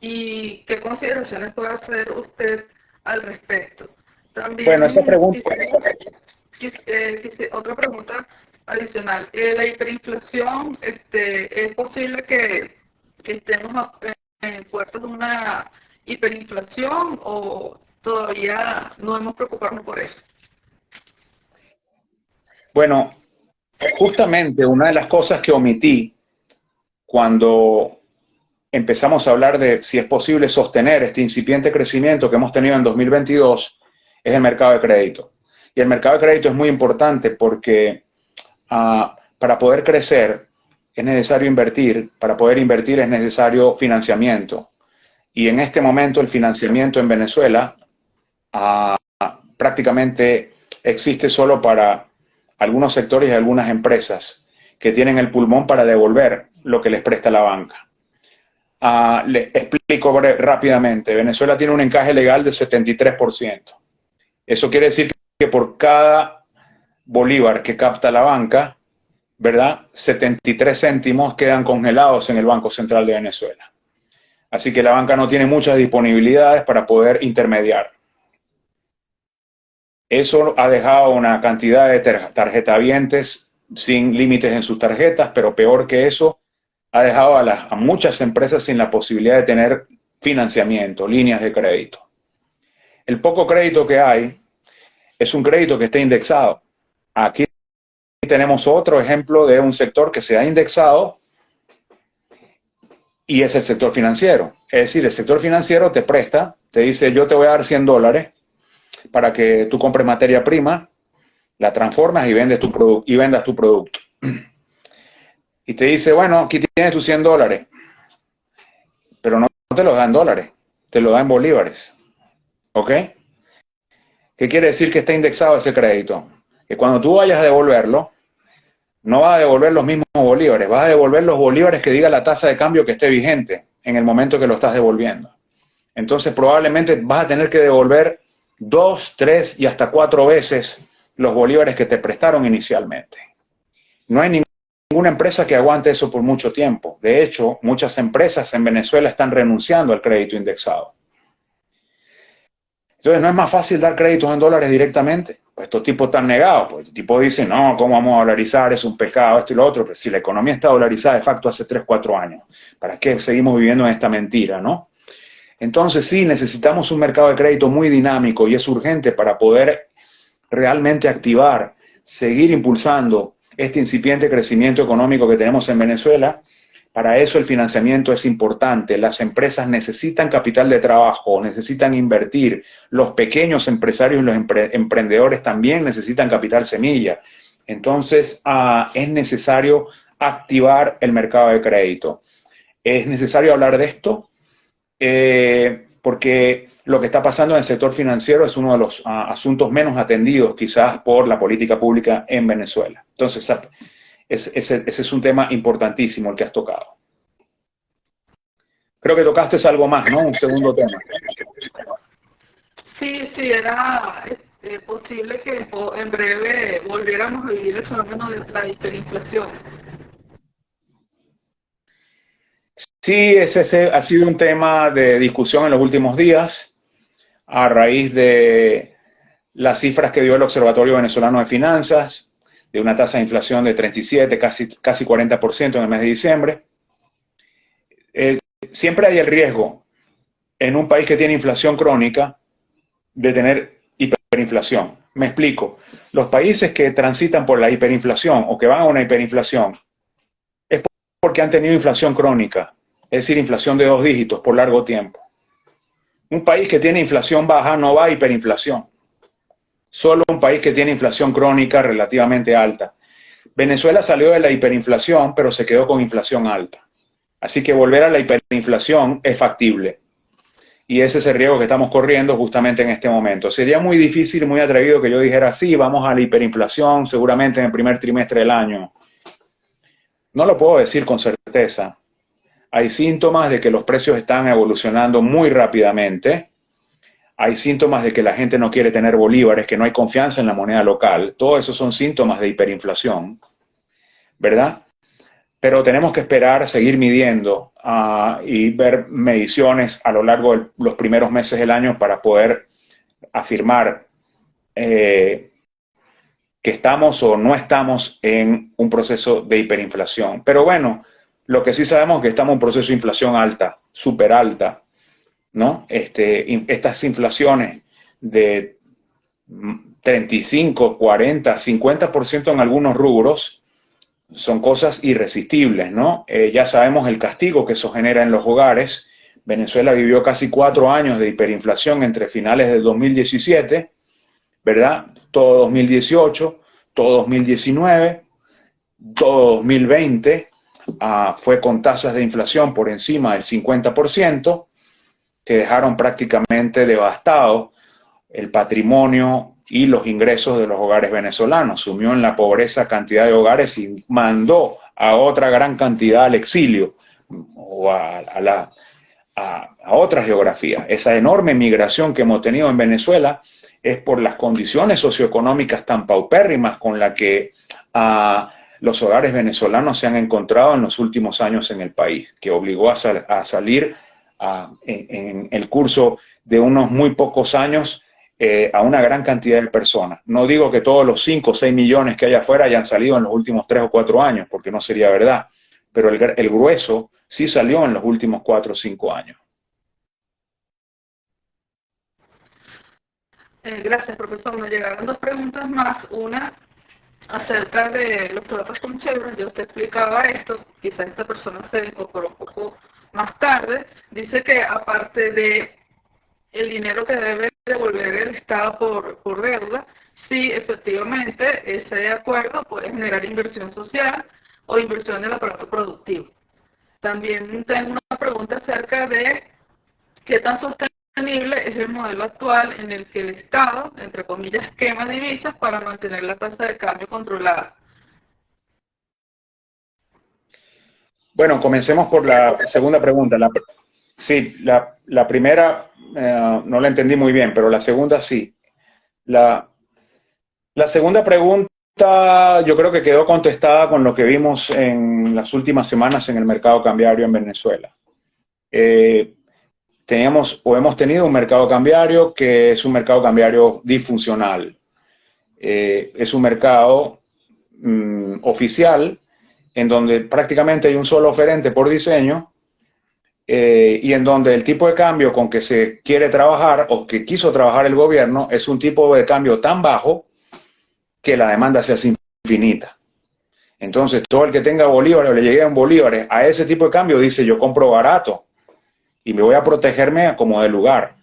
S1: ¿Y qué consideraciones puede hacer usted al respecto? También,
S2: bueno, esa pregunta...
S1: otra pregunta adicional. La hiperinflación, ¿es posible que estemos en puertos de una hiperinflación o todavía no hemos preocuparnos por eso?
S2: Bueno, justamente una de las cosas que omití cuando empezamos a hablar de si es posible sostener este incipiente crecimiento que hemos tenido en 2022 es el mercado de crédito. Y el mercado de crédito es muy importante porque para poder crecer es necesario invertir, para poder invertir es necesario financiamiento. Y en este momento el financiamiento en Venezuela prácticamente existe solo para algunos sectores y algunas empresas que tienen el pulmón para devolver lo que les presta la banca. Les explico rápidamente. Venezuela tiene un encaje legal de 73%. Eso quiere decir que por cada bolívar que capta la banca, ¿verdad?, 73 céntimos quedan congelados en el Banco Central de Venezuela. Así que la banca no tiene muchas disponibilidades para poder intermediar. Eso ha dejado una cantidad de tarjetavientes sin límites en sus tarjetas, pero peor que eso, ha dejado a muchas empresas sin la posibilidad de tener financiamiento, líneas de crédito. El poco crédito que hay es un crédito que está indexado. Aquí tenemos otro ejemplo de un sector que se ha indexado y es el sector financiero. Es decir, el sector financiero te presta, te dice yo te voy a dar $100 para que tú compres materia prima la transformas y vendes y vendas tu producto. Y te dice, bueno, aquí tienes tus $100, pero no te los dan dólares, te lo dan en bolívares. ¿Ok? ¿Qué quiere decir que está indexado ese crédito? Que cuando tú vayas a devolverlo, no vas a devolver los mismos bolívares, vas a devolver los bolívares que diga la tasa de cambio que esté vigente en el momento que lo estás devolviendo. Entonces probablemente vas a tener que devolver 2, 3 y hasta 4 veces los bolívares que te prestaron inicialmente. No hay ninguna empresa que aguante eso por mucho tiempo. De hecho, muchas empresas en Venezuela están renunciando al crédito indexado. Entonces, ¿no es más fácil dar créditos en dólares directamente? Pues estos tipos están negados. Pues estos tipos dicen, no, ¿cómo vamos a dolarizar? Es un pecado, esto y lo otro. Pero si la economía está dolarizada de facto hace 3, 4 años, ¿para qué seguimos viviendo en esta mentira, no? Entonces, sí, necesitamos un mercado de crédito muy dinámico y es urgente para poder realmente activar, seguir impulsando este incipiente crecimiento económico que tenemos en Venezuela. Para eso el financiamiento es importante. Las empresas necesitan capital de trabajo, necesitan invertir. Los pequeños empresarios y los emprendedores también necesitan capital semilla. Entonces, es necesario activar el mercado de crédito. Es necesario hablar de esto porque lo que está pasando en el sector financiero es uno de los asuntos menos atendidos quizás por la política pública en Venezuela. Entonces, ese es un tema importantísimo el que has tocado. Creo que tocaste algo más, ¿no? Un segundo tema.
S1: Sí, sí, era posible que en breve volviéramos a vivir el fenómeno de la hiperinflación.
S2: Sí, ese ha sido un tema de discusión en los últimos días a raíz de las cifras que dio el Observatorio Venezolano de Finanzas, de una tasa de inflación de 37, casi 40% en el mes de diciembre. Siempre hay el riesgo en un país que tiene inflación crónica de tener hiperinflación. Me explico. Los países que transitan por la hiperinflación o que van a una hiperinflación es porque han tenido inflación crónica, es decir, inflación de 2 dígitos por largo tiempo. Un país que tiene inflación baja no va a hiperinflación. Solo un país que tiene inflación crónica relativamente alta. Venezuela salió de la hiperinflación, pero se quedó con inflación alta. Así que volver a la hiperinflación es factible. Y ese es el riesgo que estamos corriendo justamente en este momento. Sería muy difícil, muy atrevido que yo dijera, sí, vamos a la hiperinflación seguramente en el primer trimestre del año. No lo puedo decir con certeza. Hay síntomas de que los precios están evolucionando muy rápidamente. Hay síntomas de que la gente no quiere tener bolívares, que no hay confianza en la moneda local. Todos esos son síntomas de hiperinflación, ¿verdad? Pero tenemos que esperar, seguir midiendo y ver mediciones a lo largo de los primeros meses del año para poder afirmar que estamos o no estamos en un proceso de hiperinflación. Pero bueno, lo que sí sabemos es que estamos en un proceso de inflación alta, súper alta, ¿no? Estas inflaciones de 35, 40, 50% en algunos rubros son cosas irresistibles, ¿no? Ya sabemos el castigo que eso genera en los hogares. Venezuela vivió casi 4 años de hiperinflación entre finales del 2017, ¿verdad? Todo 2018, todo 2019, todo 2020 fue con tasas de inflación por encima del 50%, que dejaron prácticamente devastado el patrimonio y los ingresos de los hogares venezolanos. Sumió en la pobreza cantidad de hogares y mandó a otra gran cantidad al exilio o a otras geografías. Esa enorme migración que hemos tenido en Venezuela es por las condiciones socioeconómicas tan paupérrimas con las que los hogares venezolanos se han encontrado en los últimos años en el país, que obligó a salir en el curso de unos muy pocos años a una gran cantidad de personas. No digo que todos los 5 o 6 millones que hay afuera hayan salido en los últimos 3 o 4 años, porque no sería verdad, pero el grueso sí salió en los últimos 4 o 5 años.
S1: Gracias, profesor. Me llegaron 2 preguntas más. Una acerca de los trabajos con Chevron. Yo usted explicaba esto, quizás esta persona se incorporó un poco más tarde. Dice que aparte de el dinero que debe devolver el Estado por deuda, sí, efectivamente, ese acuerdo puede generar inversión social o inversión en el aparato productivo. También tengo una pregunta acerca de qué tan sostenible es el modelo actual en el que el Estado, entre comillas, quema divisas para mantener la tasa de cambio controlada.
S2: Bueno, comencemos por la segunda pregunta. Sí, la primera no la entendí muy bien, pero la segunda sí. La, la segunda pregunta yo creo que quedó contestada con lo que vimos en las últimas semanas en el mercado cambiario en Venezuela. Eh, Teníamos o hemos tenido un mercado cambiario que es un mercado cambiario disfuncional. Es un mercado oficial en donde prácticamente hay un solo oferente por diseño y en donde el tipo de cambio con que se quiere trabajar o que quiso trabajar el gobierno es un tipo de cambio tan bajo que la demanda se hace infinita. Entonces, todo el que tenga bolívares o le lleguen bolívares a ese tipo de cambio dice yo compro barato y me voy a protegerme a como de lugar.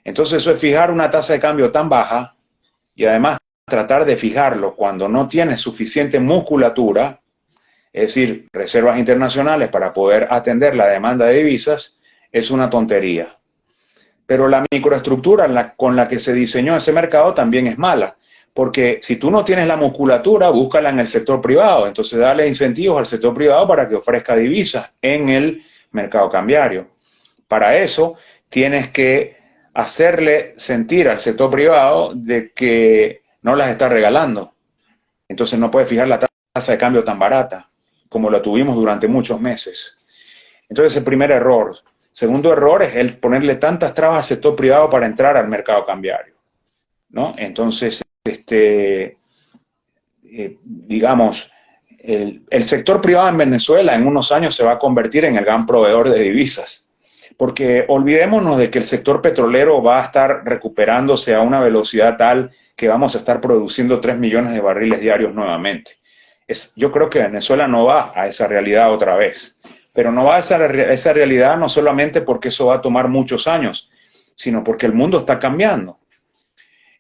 S2: Entonces, eso es fijar una tasa de cambio tan baja y además tratar de fijarlo cuando no tienes suficiente musculatura, es decir, reservas internacionales para poder atender la demanda de divisas, es una tontería. Pero la microestructura con la que se diseñó ese mercado también es mala, porque si tú no tienes la musculatura, búscala en el sector privado, entonces dale incentivos al sector privado para que ofrezca divisas en el mercado cambiario. Para eso tienes que hacerle sentir al sector privado de que no las está regalando. Entonces no puedes fijar la tasa de cambio tan barata como la tuvimos durante muchos meses. Entonces el primer error. Segundo error es el ponerle tantas trabas al sector privado para entrar al mercado cambiario, ¿no? Entonces, digamos, el sector privado en Venezuela en unos años se va a convertir en el gran proveedor de divisas. Porque olvidémonos de que el sector petrolero va a estar recuperándose a una velocidad tal que vamos a estar produciendo 3 millones de barriles diarios nuevamente. Yo creo que Venezuela no va a esa realidad otra vez. Pero no va a esa realidad no solamente porque eso va a tomar muchos años, sino porque el mundo está cambiando.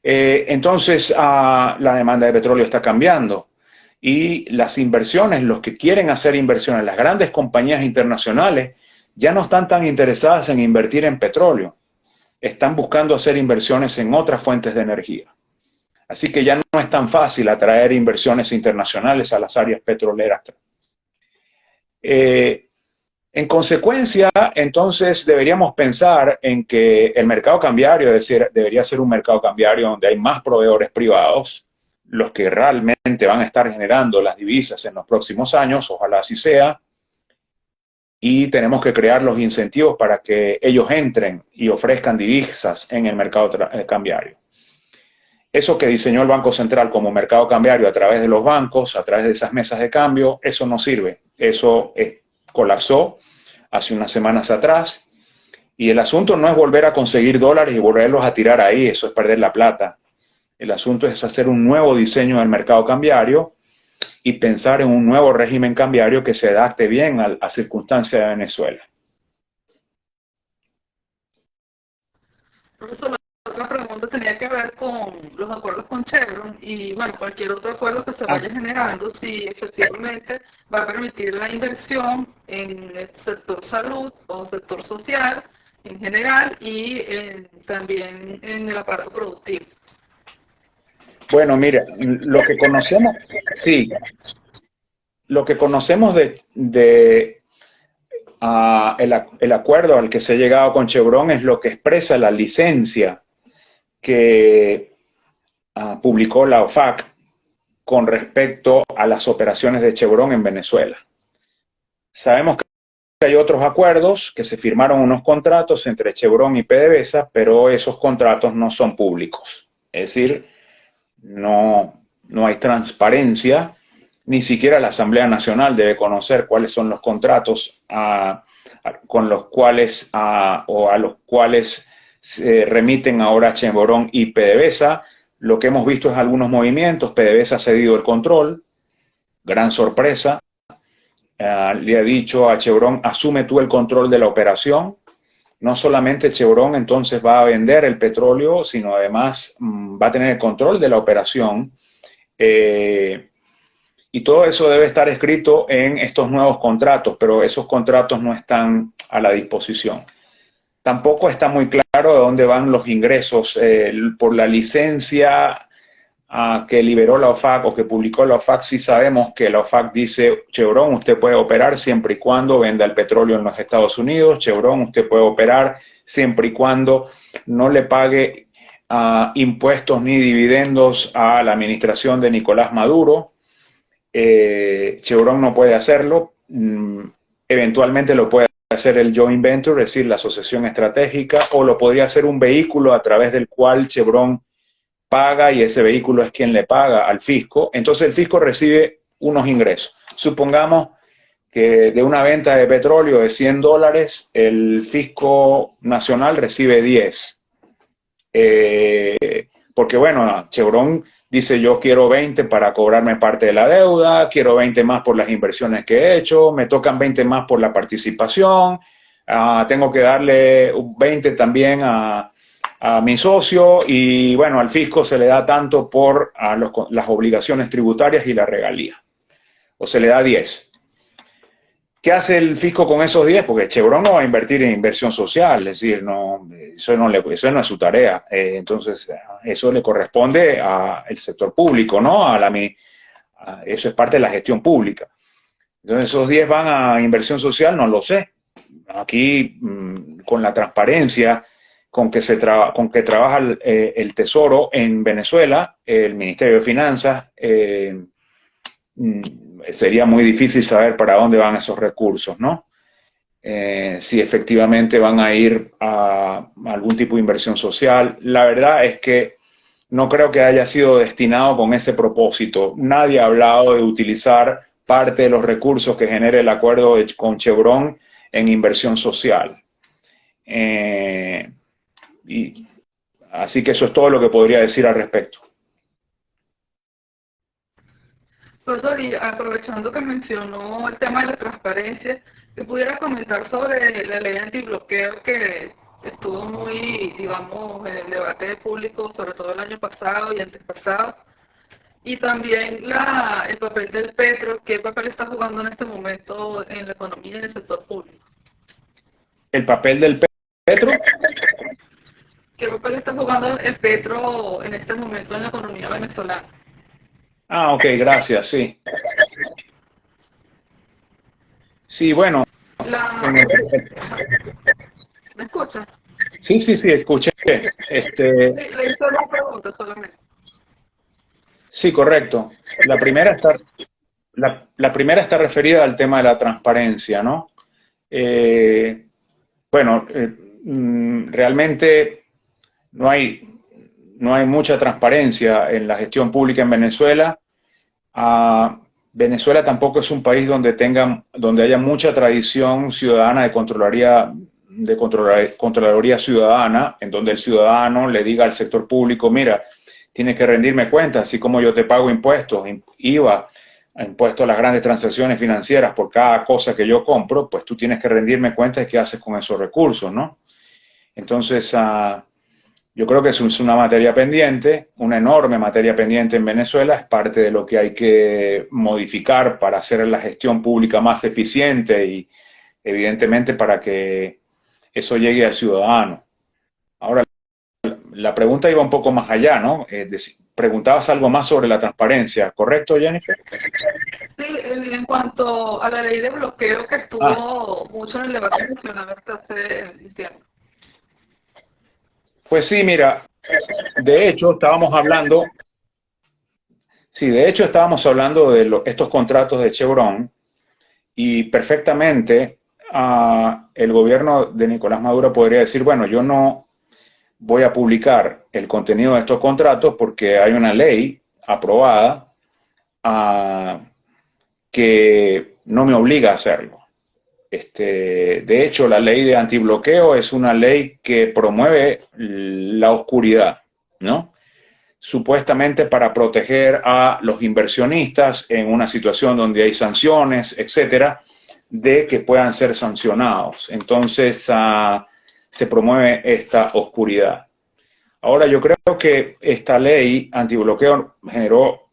S2: Entonces, la demanda de petróleo está cambiando. Y las inversiones, los que quieren hacer inversiones, las grandes compañías internacionales, ya no están tan interesadas en invertir en petróleo, están buscando hacer inversiones en otras fuentes de energía. Así que ya no es tan fácil atraer inversiones internacionales a las áreas petroleras. En consecuencia, entonces deberíamos pensar en que el mercado cambiario debería ser un mercado cambiario donde hay más proveedores privados, los que realmente van a estar generando las divisas en los próximos años, ojalá así sea, y tenemos que crear los incentivos para que ellos entren y ofrezcan divisas en el mercado cambiario. Eso que diseñó el Banco Central como mercado cambiario a través de los bancos, a través de esas mesas de cambio, eso no sirve. Eso colapsó hace unas semanas atrás y el asunto no es volver a conseguir dólares y volverlos a tirar ahí, eso es perder la plata. El asunto es hacer un nuevo diseño del mercado cambiario y pensar en un nuevo régimen cambiario que se adapte bien a circunstancias de Venezuela.
S1: Profesor, la otra pregunta tenía que ver con los acuerdos con Chevron y, bueno, cualquier otro acuerdo que se vaya generando, si efectivamente va a permitir la inversión en el sector salud o sector social en general y también en el aparato productivo.
S2: Bueno, mire, lo que conocemos, sí, lo que conocemos el acuerdo al que se ha llegado con Chevron es lo que expresa la licencia que publicó la OFAC con respecto a las operaciones de Chevron en Venezuela. Sabemos que hay otros acuerdos, que se firmaron unos contratos entre Chevron y PDVSA, pero esos contratos no son públicos. Es decir, no hay transparencia, ni siquiera la Asamblea Nacional debe conocer cuáles son los contratos con los cuales o a los cuales se remiten ahora Chevron y PDVSA. Lo que hemos visto es algunos movimientos. PDVSA ha cedido el control, gran sorpresa. Le ha dicho a Chevron, asume tú el control de la operación, no solamente Chevron entonces va a vender el petróleo, sino además va a tener el control de la operación. Y todo eso debe estar escrito en estos nuevos contratos, pero esos contratos no están a la disposición. Tampoco está muy claro de dónde van los ingresos por la licencia que liberó la OFAC o que publicó la OFAC. Sí sabemos que la OFAC dice: Chevron, usted puede operar siempre y cuando venda el petróleo en los Estados Unidos. Chevron, usted puede operar siempre y cuando no le pague impuestos ni dividendos a la administración de Nicolás Maduro. Chevron no puede hacerlo. Eventualmente lo puede hacer el joint venture, es decir, la asociación estratégica, o lo podría hacer un vehículo a través del cual Chevron paga, y ese vehículo es quien le paga al fisco. Entonces el fisco recibe unos ingresos. Supongamos que de una venta de petróleo de $100, el fisco nacional recibe 10. Porque bueno, Chevron dice: yo quiero 20 para cobrarme parte de la deuda, quiero 20 más por las inversiones que he hecho, me tocan 20 más por la participación, tengo que darle 20 también a mi socio, y bueno, al fisco se le da tanto por las obligaciones tributarias y la regalía, o se le da 10. ¿Qué hace el fisco con esos 10? Porque Chevron no va a invertir en inversión social, es decir, eso no es su tarea. Entonces, eso le corresponde al sector público, ¿no? Eso es parte de la gestión pública. Entonces, esos 10 van a inversión social, no lo sé. Aquí, con la transparencia con que trabaja el Tesoro en Venezuela, el Ministerio de Finanzas, sería muy difícil saber para dónde van esos recursos, ¿no? Si efectivamente van a ir a algún tipo de inversión social. La verdad es que no creo que haya sido destinado con ese propósito. Nadie ha hablado de utilizar parte de los recursos que genere el acuerdo con Chevron en inversión social. Así que eso es todo lo que podría decir al respecto.
S1: Profesor, y aprovechando que mencionó el tema de la transparencia, ¿me pudiera comentar sobre la ley antibloqueo que estuvo muy, digamos, en el debate público, sobre todo el año pasado y antepasado? Y también el papel del petro, ¿qué papel está jugando en este momento en la economía y en el sector público?
S2: ¿El papel del petro?
S1: ¿Qué papel está jugando el petro en este momento en la economía venezolana?
S2: Ok, gracias, sí. Sí, bueno.
S1: ¿Me escucha?
S2: Sí, escuché.
S1: Le hice una pregunta solamente.
S2: Sí, correcto. La primera está referida al tema de la transparencia, ¿no? Realmente no hay mucha transparencia en la gestión pública en Venezuela. Venezuela tampoco es un país donde haya mucha tradición ciudadana de Contraloría Ciudadana, en donde el ciudadano le diga al sector público: mira, tienes que rendirme cuentas, así como yo te pago impuestos, IVA, impuestos a las grandes transacciones financieras por cada cosa que yo compro, pues tú tienes que rendirme cuentas de qué haces con esos recursos, ¿no? Entonces, yo creo que es una materia pendiente, una enorme materia pendiente en Venezuela. Es parte de lo que hay que modificar para hacer la gestión pública más eficiente y, evidentemente, para que eso llegue al ciudadano. Ahora, la pregunta iba un poco más allá, ¿no? Preguntabas algo más sobre la transparencia, ¿correcto, Jennifer?
S1: Sí, en cuanto a la ley de bloqueo que estuvo mucho en el debate nacional hasta hace diciembre.
S2: Pues sí, mira, de hecho estábamos hablando de estos contratos de Chevron, y perfectamente el gobierno de Nicolás Maduro podría decir: bueno, yo no voy a publicar el contenido de estos contratos porque hay una ley aprobada que no me obliga a hacerlo. De hecho, la ley de antibloqueo es una ley que promueve la oscuridad, ¿no? Supuestamente para proteger a los inversionistas en una situación donde hay sanciones, etcétera, de que puedan ser sancionados. Entonces, se promueve esta oscuridad. Ahora, yo creo que esta ley antibloqueo generó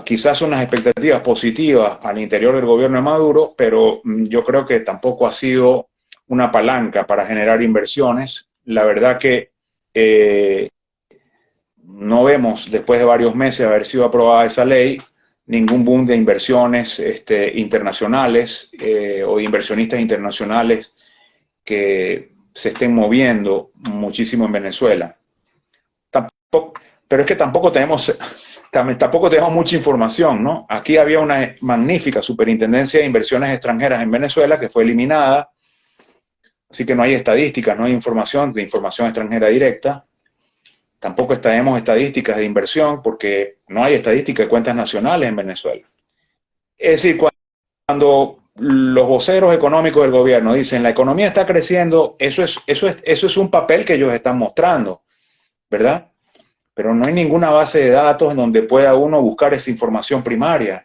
S2: quizás unas expectativas positivas al interior del gobierno de Maduro, pero yo creo que tampoco ha sido una palanca para generar inversiones. La verdad que no vemos, después de varios meses de haber sido aprobada esa ley, ningún boom de inversiones internacionales o de inversionistas internacionales que se estén moviendo muchísimo en Venezuela. Pero es que tampoco tenemos mucha información, ¿no? Aquí había una magnífica superintendencia de inversiones extranjeras en Venezuela que fue eliminada, así que no hay estadísticas, no hay información de información extranjera directa. Tampoco tenemos estadísticas de inversión porque no hay estadística de cuentas nacionales en Venezuela. Es decir, cuando los voceros económicos del gobierno dicen la economía está creciendo, eso es un papel que ellos están mostrando, ¿verdad? Pero no hay ninguna base de datos en donde pueda uno buscar esa información primaria.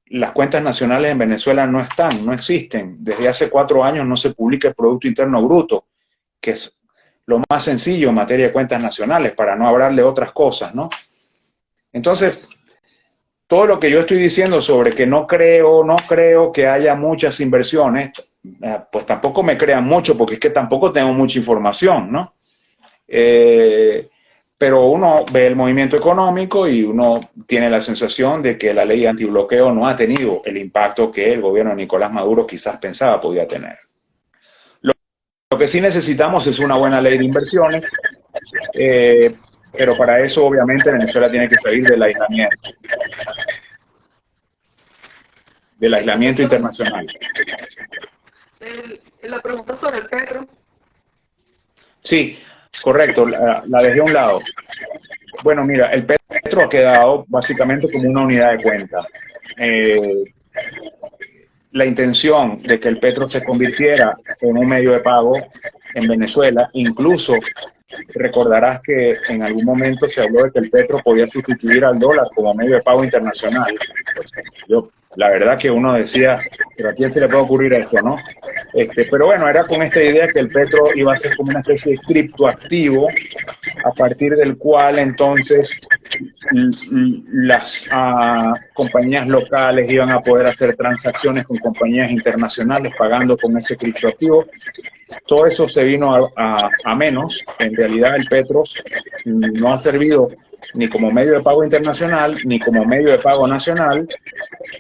S2: Las cuentas nacionales en Venezuela no están, no existen. Desde hace 4 años no se publica el Producto Interno Bruto, que es lo más sencillo en materia de cuentas nacionales, para no hablar de otras cosas, ¿no? Entonces, todo lo que yo estoy diciendo sobre que no creo que haya muchas inversiones, pues tampoco me crean mucho, porque es que tampoco tengo mucha información, ¿no? Pero uno ve el movimiento económico y uno tiene la sensación de que la ley antibloqueo no ha tenido el impacto que el gobierno de Nicolás Maduro quizás pensaba podía tener. Lo que sí necesitamos es una buena ley de inversiones, pero para eso obviamente Venezuela tiene que salir del aislamiento internacional.
S1: La pregunta sobre el petro.
S2: Sí, correcto, la dejé a un lado. Bueno, mira, el petro ha quedado básicamente como una unidad de cuenta. La intención de que el petro se convirtiera en un medio de pago en Venezuela, incluso recordarás que en algún momento se habló de que el petro podía sustituir al dólar como medio de pago internacional. La verdad que uno decía, pero ¿a quién se le puede ocurrir esto, no? Pero bueno, era con esta idea que el petro iba a ser como una especie de criptoactivo a partir del cual entonces las compañías locales iban a poder hacer transacciones con compañías internacionales pagando con ese criptoactivo. Todo eso se vino a menos. En realidad el petro no ha servido ni como medio de pago internacional ni como medio de pago nacional.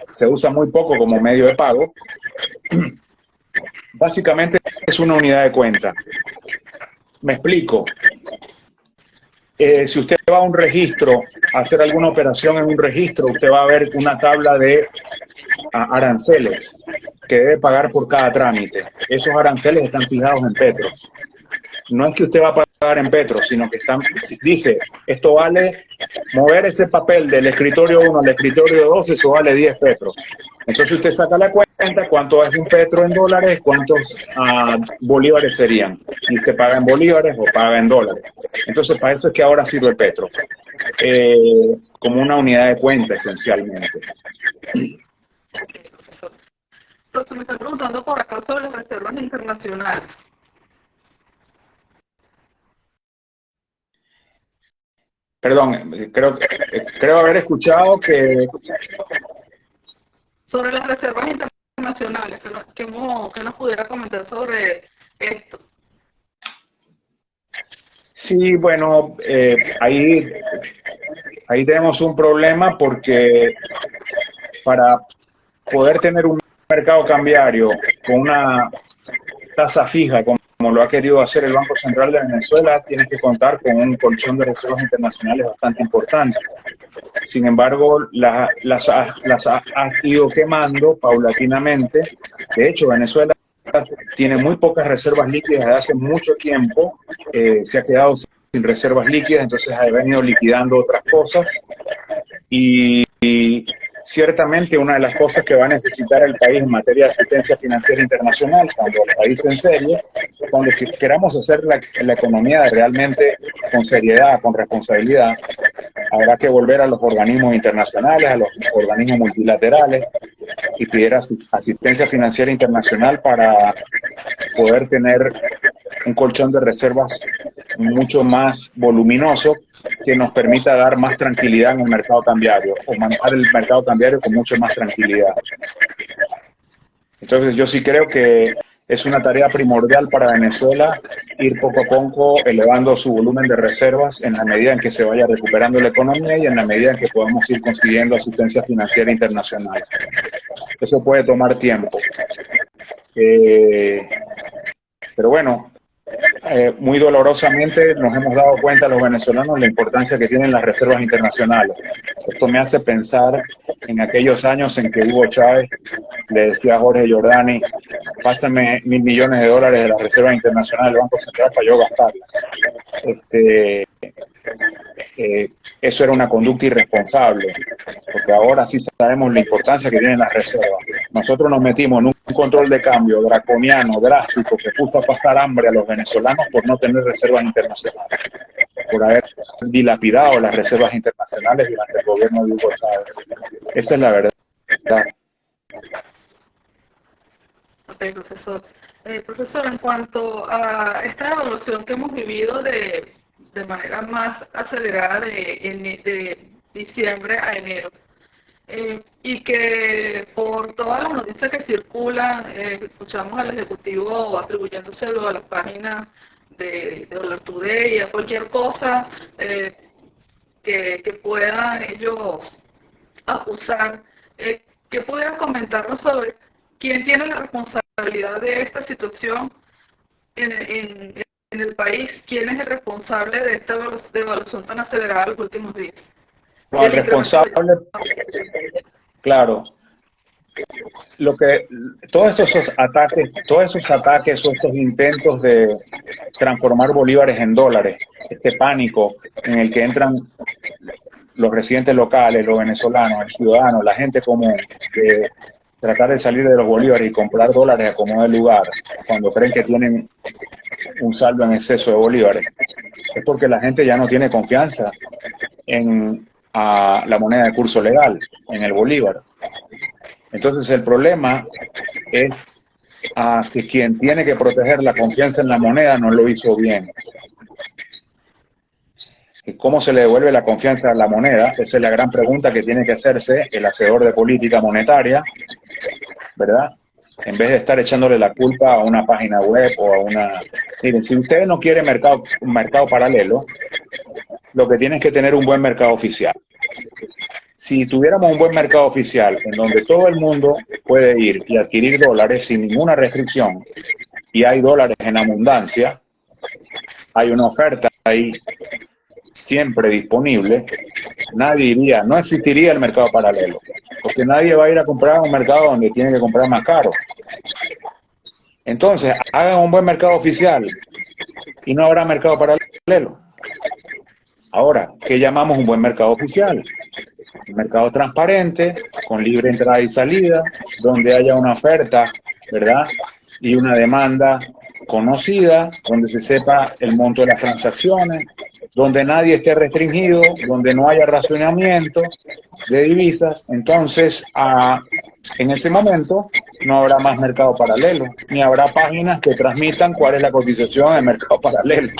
S2: Se usa muy poco como medio de pago. Básicamente es una unidad de cuenta. Me explico. Si usted va a un registro, a hacer alguna operación en un registro, usted va a ver una tabla de aranceles que debe pagar por cada trámite. Esos aranceles están fijados en petros. No es que usted va a pagar en petros, sino que dice, esto vale, mover ese papel del escritorio 1 al escritorio 2, eso vale 10 petros. Entonces usted saca la cuenta, cuánto es un petro en dólares, cuántos bolívares serían. Y usted paga en bolívares o paga en dólares. Entonces para eso es que ahora sirve el petro. Como una unidad de cuenta esencialmente.
S1: Entonces me están preguntando por acá sobre las reservas internacionales.
S2: Perdón, creo haber escuchado que...
S1: Sobre las reservas internacionales, que nos pudiera comentar sobre esto.
S2: Sí, bueno, ahí tenemos un problema porque para poder tener un mercado cambiario con una tasa fija, como lo ha querido hacer el Banco Central de Venezuela, tienes que contar con un colchón de reservas internacionales bastante importante. Sin embargo, las has ido quemando paulatinamente. De hecho, Venezuela tiene muy pocas reservas líquidas desde hace mucho tiempo. Se ha quedado sin reservas líquidas, entonces ha venido liquidando otras cosas. Y ciertamente una de las cosas que va a necesitar el país en materia de asistencia financiera internacional, cuando el país se enserie, cuando queramos hacer la economía realmente con seriedad, con responsabilidad, habrá que volver a los organismos internacionales, a los organismos multilaterales y pedir asistencia financiera internacional para poder tener un colchón de reservas mucho más voluminoso que nos permita dar más tranquilidad en el mercado cambiario o manejar el mercado cambiario con mucho más tranquilidad. Entonces yo sí creo que es una tarea primordial para Venezuela ir poco a poco elevando su volumen de reservas en la medida en que se vaya recuperando la economía y en la medida en que podamos ir consiguiendo asistencia financiera internacional. Eso puede tomar tiempo. Pero bueno, muy dolorosamente nos hemos dado cuenta los venezolanos la importancia que tienen las reservas internacionales. Esto me hace pensar en aquellos años en que Hugo Chávez le decía a Jorge Giordani: pásame $1.000 millones de las reservas internacionales del Banco Central para yo gastarlas. Eso era una conducta irresponsable, porque ahora sí sabemos la importancia que tienen las reservas. Nosotros nos metimos en un control de cambio draconiano, drástico, que puso a pasar hambre a los venezolanos por no tener reservas internacionales, por haber dilapidado las reservas internacionales durante el gobierno de Hugo Chávez. Esa es la verdad.
S1: Ok, profesor. Profesor, en cuanto a esta evolución que hemos vivido de manera más acelerada de diciembre a enero, y que por todas las noticias que circulan, escuchamos al Ejecutivo atribuyéndoselo a las páginas de Dollar Today y a cualquier cosa que puedan ellos acusar, ¿qué pudieran comentarnos sobre quién tiene la responsabilidad de esta situación en el país? ¿Quién es el responsable de esta devaluación tan acelerada en los últimos días?
S2: No, el responsable, claro, todos esos ataques o estos intentos de transformar bolívares en dólares, este pánico en el que entran los residentes locales, los venezolanos, el ciudadano, la gente común, de tratar de salir de los bolívares y comprar dólares a como de lugar, cuando creen que tienen un saldo en exceso de bolívares, es porque la gente ya no tiene confianza en la moneda de curso legal, en el bolívar. Entonces el problema es que quien tiene que proteger la confianza en la moneda no lo hizo bien. ¿Cómo se le devuelve la confianza a la moneda? Esa es la gran pregunta que tiene que hacerse el hacedor de política monetaria, ¿verdad? En vez de estar echándole la culpa a una página web o a una... Miren, si ustedes no quieren un mercado paralelo, lo que tienen es que tener un buen mercado oficial. Si tuviéramos un buen mercado oficial en donde todo el mundo puede ir y adquirir dólares sin ninguna restricción, y hay dólares en abundancia, hay una oferta ahí siempre disponible, no existiría el mercado paralelo, porque nadie va a ir a comprar a un mercado donde tiene que comprar más caro. Entonces, hagan un buen mercado oficial y no habrá mercado paralelo. Ahora, ¿qué llamamos un buen mercado oficial? Un mercado transparente, con libre entrada y salida, donde haya una oferta, ¿verdad? Y una demanda conocida, donde se sepa el monto de las transacciones, donde nadie esté restringido, donde no haya racionamiento de divisas. Entonces, en ese momento no habrá más mercado paralelo, ni habrá páginas que transmitan cuál es la cotización del mercado paralelo.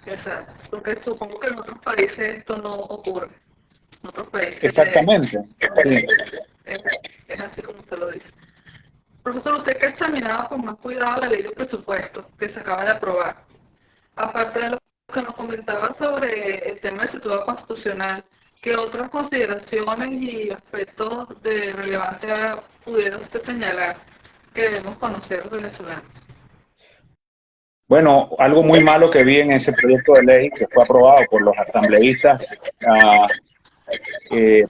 S1: Exacto, porque supongo que en otros países esto no ocurre. En otros países.
S2: Exactamente, sí.
S1: Es así como usted lo dice. Profesor, usted que ha examinado con más cuidado la ley de presupuesto que se acaba de aprobar, aparte de lo que nos comentaba sobre el tema del situado constitucional, ¿qué otras consideraciones y aspectos de relevancia pudiera usted señalar que debemos conocer los venezolanos?
S2: Bueno, algo muy malo que vi en ese proyecto de ley que fue aprobado por los asambleístas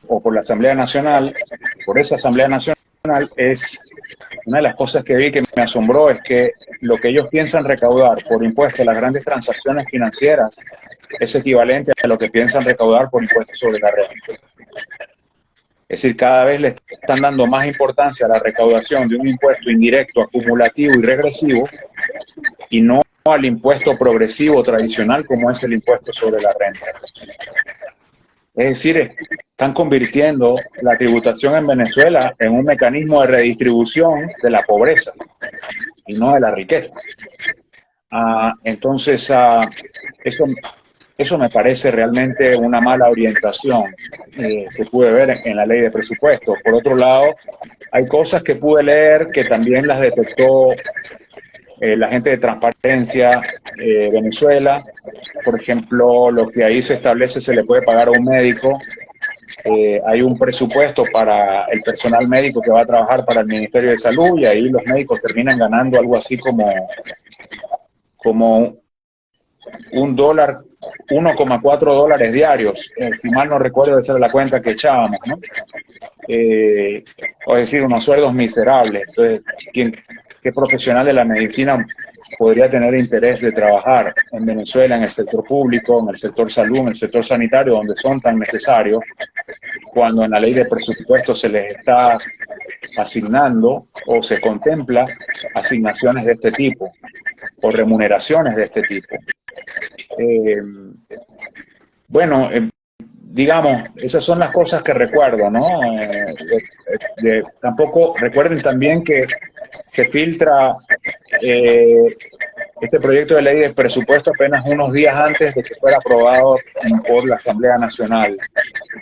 S2: o por la Asamblea Nacional, por esa Asamblea Nacional, es una de las cosas que vi que me asombró, es que lo que ellos piensan recaudar por impuestos a las grandes transacciones financieras es equivalente a lo que piensan recaudar por impuestos sobre la renta. Es decir, cada vez le están dando más importancia a la recaudación de un impuesto indirecto, acumulativo y regresivo, y no al impuesto progresivo tradicional como es el impuesto sobre la renta. Es decir, están convirtiendo la tributación en Venezuela en un mecanismo de redistribución de la pobreza. y no de la riqueza. Entonces, eso me parece realmente una mala orientación que pude ver en la ley de presupuesto. Por otro lado, hay cosas que pude leer que también las detectó la gente de Transparencia Venezuela. Por ejemplo, lo que ahí se establece, se le puede pagar a un médico. Hay un presupuesto para el personal médico que va a trabajar para el Ministerio de Salud, y ahí los médicos terminan ganando algo así como $1, $1,4 diarios, si mal no recuerdo, esa era la cuenta que echábamos, ¿no? O decir, unos sueldos miserables. Entonces, ¿qué profesional de la medicina podría tener interés de trabajar en Venezuela en el sector público, en el sector salud, en el sector sanitario, donde son tan necesarios, cuando en la ley de presupuesto se les está asignando o se contempla asignaciones de este tipo o remuneraciones de este tipo? Bueno, digamos, esas son las cosas que recuerdo, ¿no? Tampoco recuerden también que se filtra este proyecto de ley de presupuesto apenas unos días antes de que fuera aprobado por la Asamblea Nacional.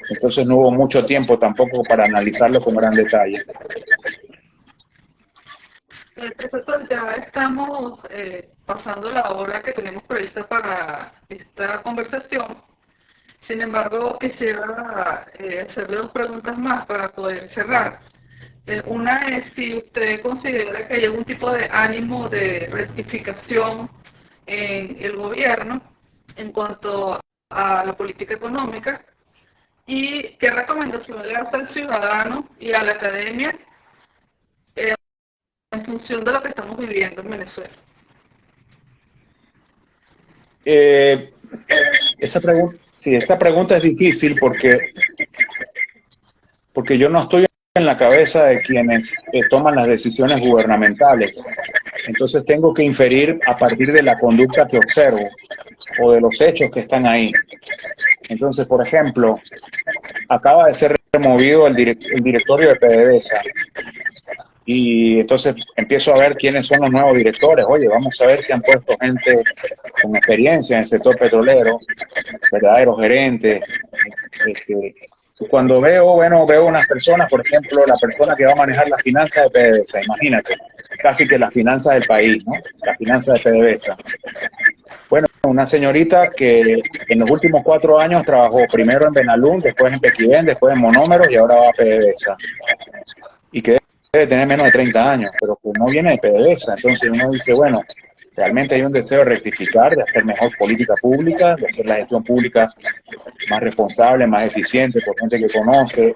S2: Entonces no hubo mucho tiempo tampoco para analizarlo con gran detalle.
S1: Profesor, ya estamos pasando la hora que tenemos prevista para esta conversación. Sin embargo, quisiera hacerle dos preguntas más para poder cerrar. Una es si usted considera que hay algún tipo de ánimo de rectificación en el gobierno en cuanto a la política económica, y qué recomendación le hace al ciudadano y a la academia en función de lo que estamos viviendo en Venezuela.
S2: Esa pregunta es difícil porque yo no estoy en la cabeza de quienes toman las decisiones gubernamentales. Entonces tengo que inferir a partir de la conducta que observo o de los hechos que están ahí. Entonces, por ejemplo, acaba de ser removido el directorio de PDVSA. Y entonces empiezo a ver quiénes son los nuevos directores. Oye, vamos a ver si han puesto gente con experiencia en el sector petrolero, verdaderos gerentes. Cuando veo unas personas, por ejemplo, la persona que va a manejar las finanzas de PDVSA, imagínate, casi que las finanzas del país, ¿no? Las finanzas de PDVSA. Bueno, una señorita que en los últimos 4 años trabajó primero en Benalún, después en Pequibén, después en Monómeros y ahora va a PDVSA. Y que debe tener menos de 30 años, pero que no viene de PDVSA. Entonces uno dice, bueno, realmente hay un deseo de rectificar, de hacer mejor política pública, de hacer la gestión pública más responsable, más eficiente, por gente que conoce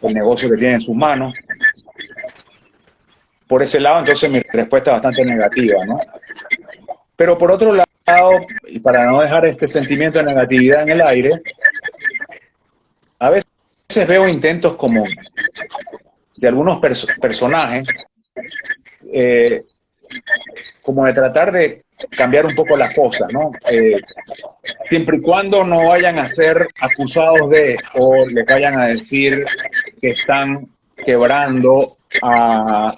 S2: el negocio que tiene en sus manos. Por ese lado, entonces mi respuesta es bastante negativa, ¿no? Pero por otro lado, y para no dejar este sentimiento de negatividad en el aire, a veces veo intentos como de algunos personajes como de tratar de cambiar un poco las cosas, ¿no? Siempre y cuando no vayan a ser acusados de, o les vayan a decir que están quebrando a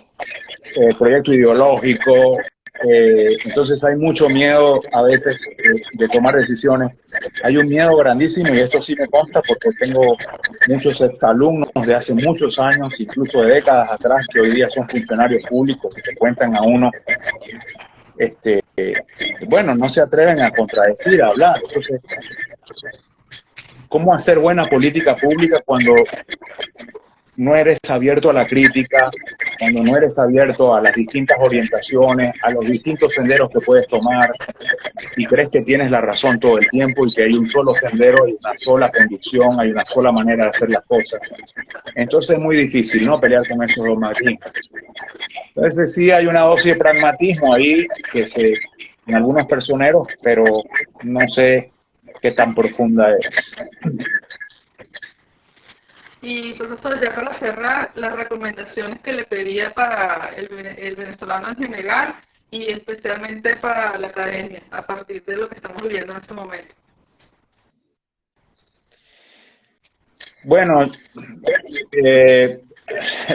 S2: proyecto ideológico. Entonces hay mucho miedo a veces de tomar decisiones. Hay un miedo grandísimo, y esto sí me consta porque tengo muchos exalumnos de hace muchos años, incluso de décadas atrás, que hoy día son funcionarios públicos que te cuentan a uno, bueno, no se atreven a contradecir, a hablar. Entonces, ¿cómo hacer buena política pública cuando no eres abierto a la crítica, cuando no eres abierto a las distintas orientaciones, a los distintos senderos que puedes tomar, y crees que tienes la razón todo el tiempo y que hay un solo sendero, hay una sola conducción, hay una sola manera de hacer las cosas? Entonces es muy difícil, ¿no?, pelear con esos dogmatismos. Entonces sí hay una dosis de pragmatismo ahí en algunos personeros, pero no sé qué tan profunda es.
S1: Y profesor, ya para cerrar, las recomendaciones que le pedía para el venezolano en general y especialmente para la academia, a partir de lo que estamos viviendo en este momento.
S2: Bueno,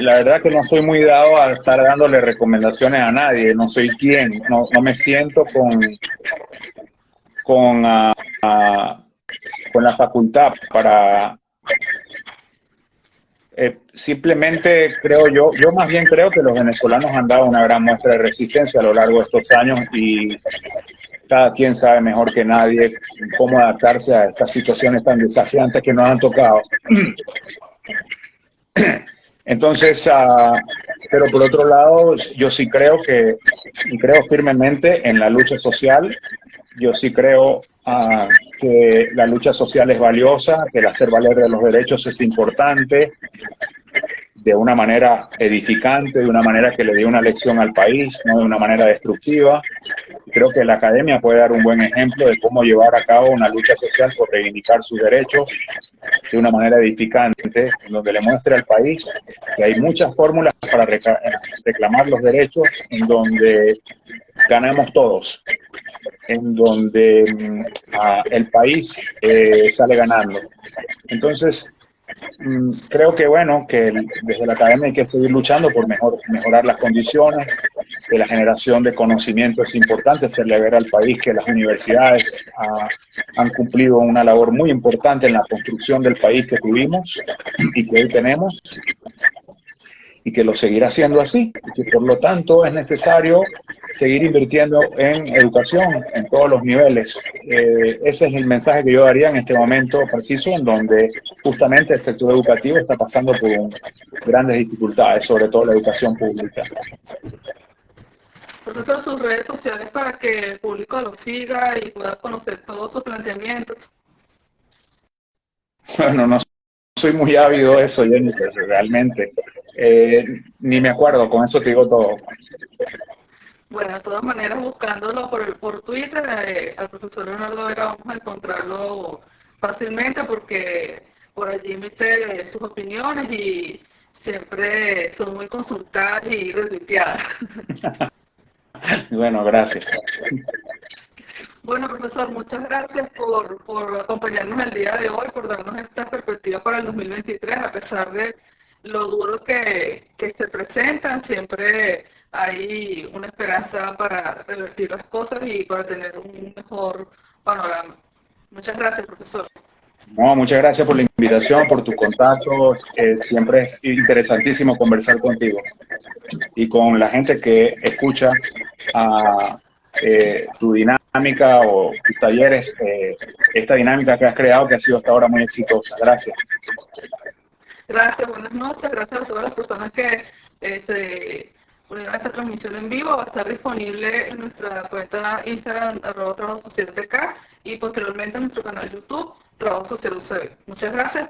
S2: La verdad que no soy muy dado a estar dándole recomendaciones a nadie, no soy quien, no me siento con, con la facultad para simplemente creo yo más bien creo que los venezolanos han dado una gran muestra de resistencia a lo largo de estos años y cada quien sabe mejor que nadie cómo adaptarse a estas situaciones tan desafiantes que nos han tocado. Entonces, pero por otro lado, yo sí creo y creo firmemente en la lucha social. Yo sí creo que la lucha social es valiosa, que el hacer valer de los derechos es importante, de una manera edificante, de una manera que le dé una lección al país, no de una manera destructiva. Creo que la academia puede dar un buen ejemplo de cómo llevar a cabo una lucha social por reivindicar sus derechos de una manera edificante, en donde le muestre al país que hay muchas fórmulas para reclamar los derechos, en donde ganamos todos, en donde el país sale ganando. Entonces, creo que bueno, que desde la academia hay que seguir luchando por mejorar las condiciones, que la generación de conocimiento es importante, hacerle ver al país que las universidades han cumplido una labor muy importante en la construcción del país que tuvimos y que hoy tenemos, y que lo seguirá siendo así, y que por lo tanto es necesario seguir invirtiendo en educación en todos los niveles. Ese es el mensaje que yo daría en este momento preciso, en donde justamente el sector educativo está pasando por grandes dificultades, sobre todo la educación pública.
S1: Profesor, sus redes sociales para que el público lo siga y pueda conocer todos sus planteamientos.
S2: Bueno, no soy muy ávido de eso, Jennifer, realmente. Ni me acuerdo, con eso te digo todo.
S1: Bueno, de todas maneras, buscándolo por Twitter, al profesor Leonardo Vera vamos a encontrarlo fácilmente porque por allí emite sus opiniones y siempre son muy consultadas y retuiteadas.
S2: Bueno, gracias.
S1: Bueno, profesor, muchas gracias por acompañarnos el día de hoy, por darnos esta perspectiva para el 2023, a pesar de lo duro que se presentan, siempre hay una esperanza para revertir las cosas y para tener un mejor panorama. Muchas gracias, profesor.
S2: No, muchas gracias por la invitación, por tu contacto. Siempre es interesantísimo conversar contigo y con la gente que escucha tu dinámica o tus talleres, esta dinámica que has creado que ha sido hasta ahora muy exitosa. Gracias.
S1: Gracias, buenas noches. Gracias a todas las personas que se unieron a esta transmisión en vivo. Va a estar disponible en nuestra cuenta Instagram, @Trabajo Social TK, y posteriormente en nuestro canal YouTube, Trabajo Social UCB. Muchas gracias.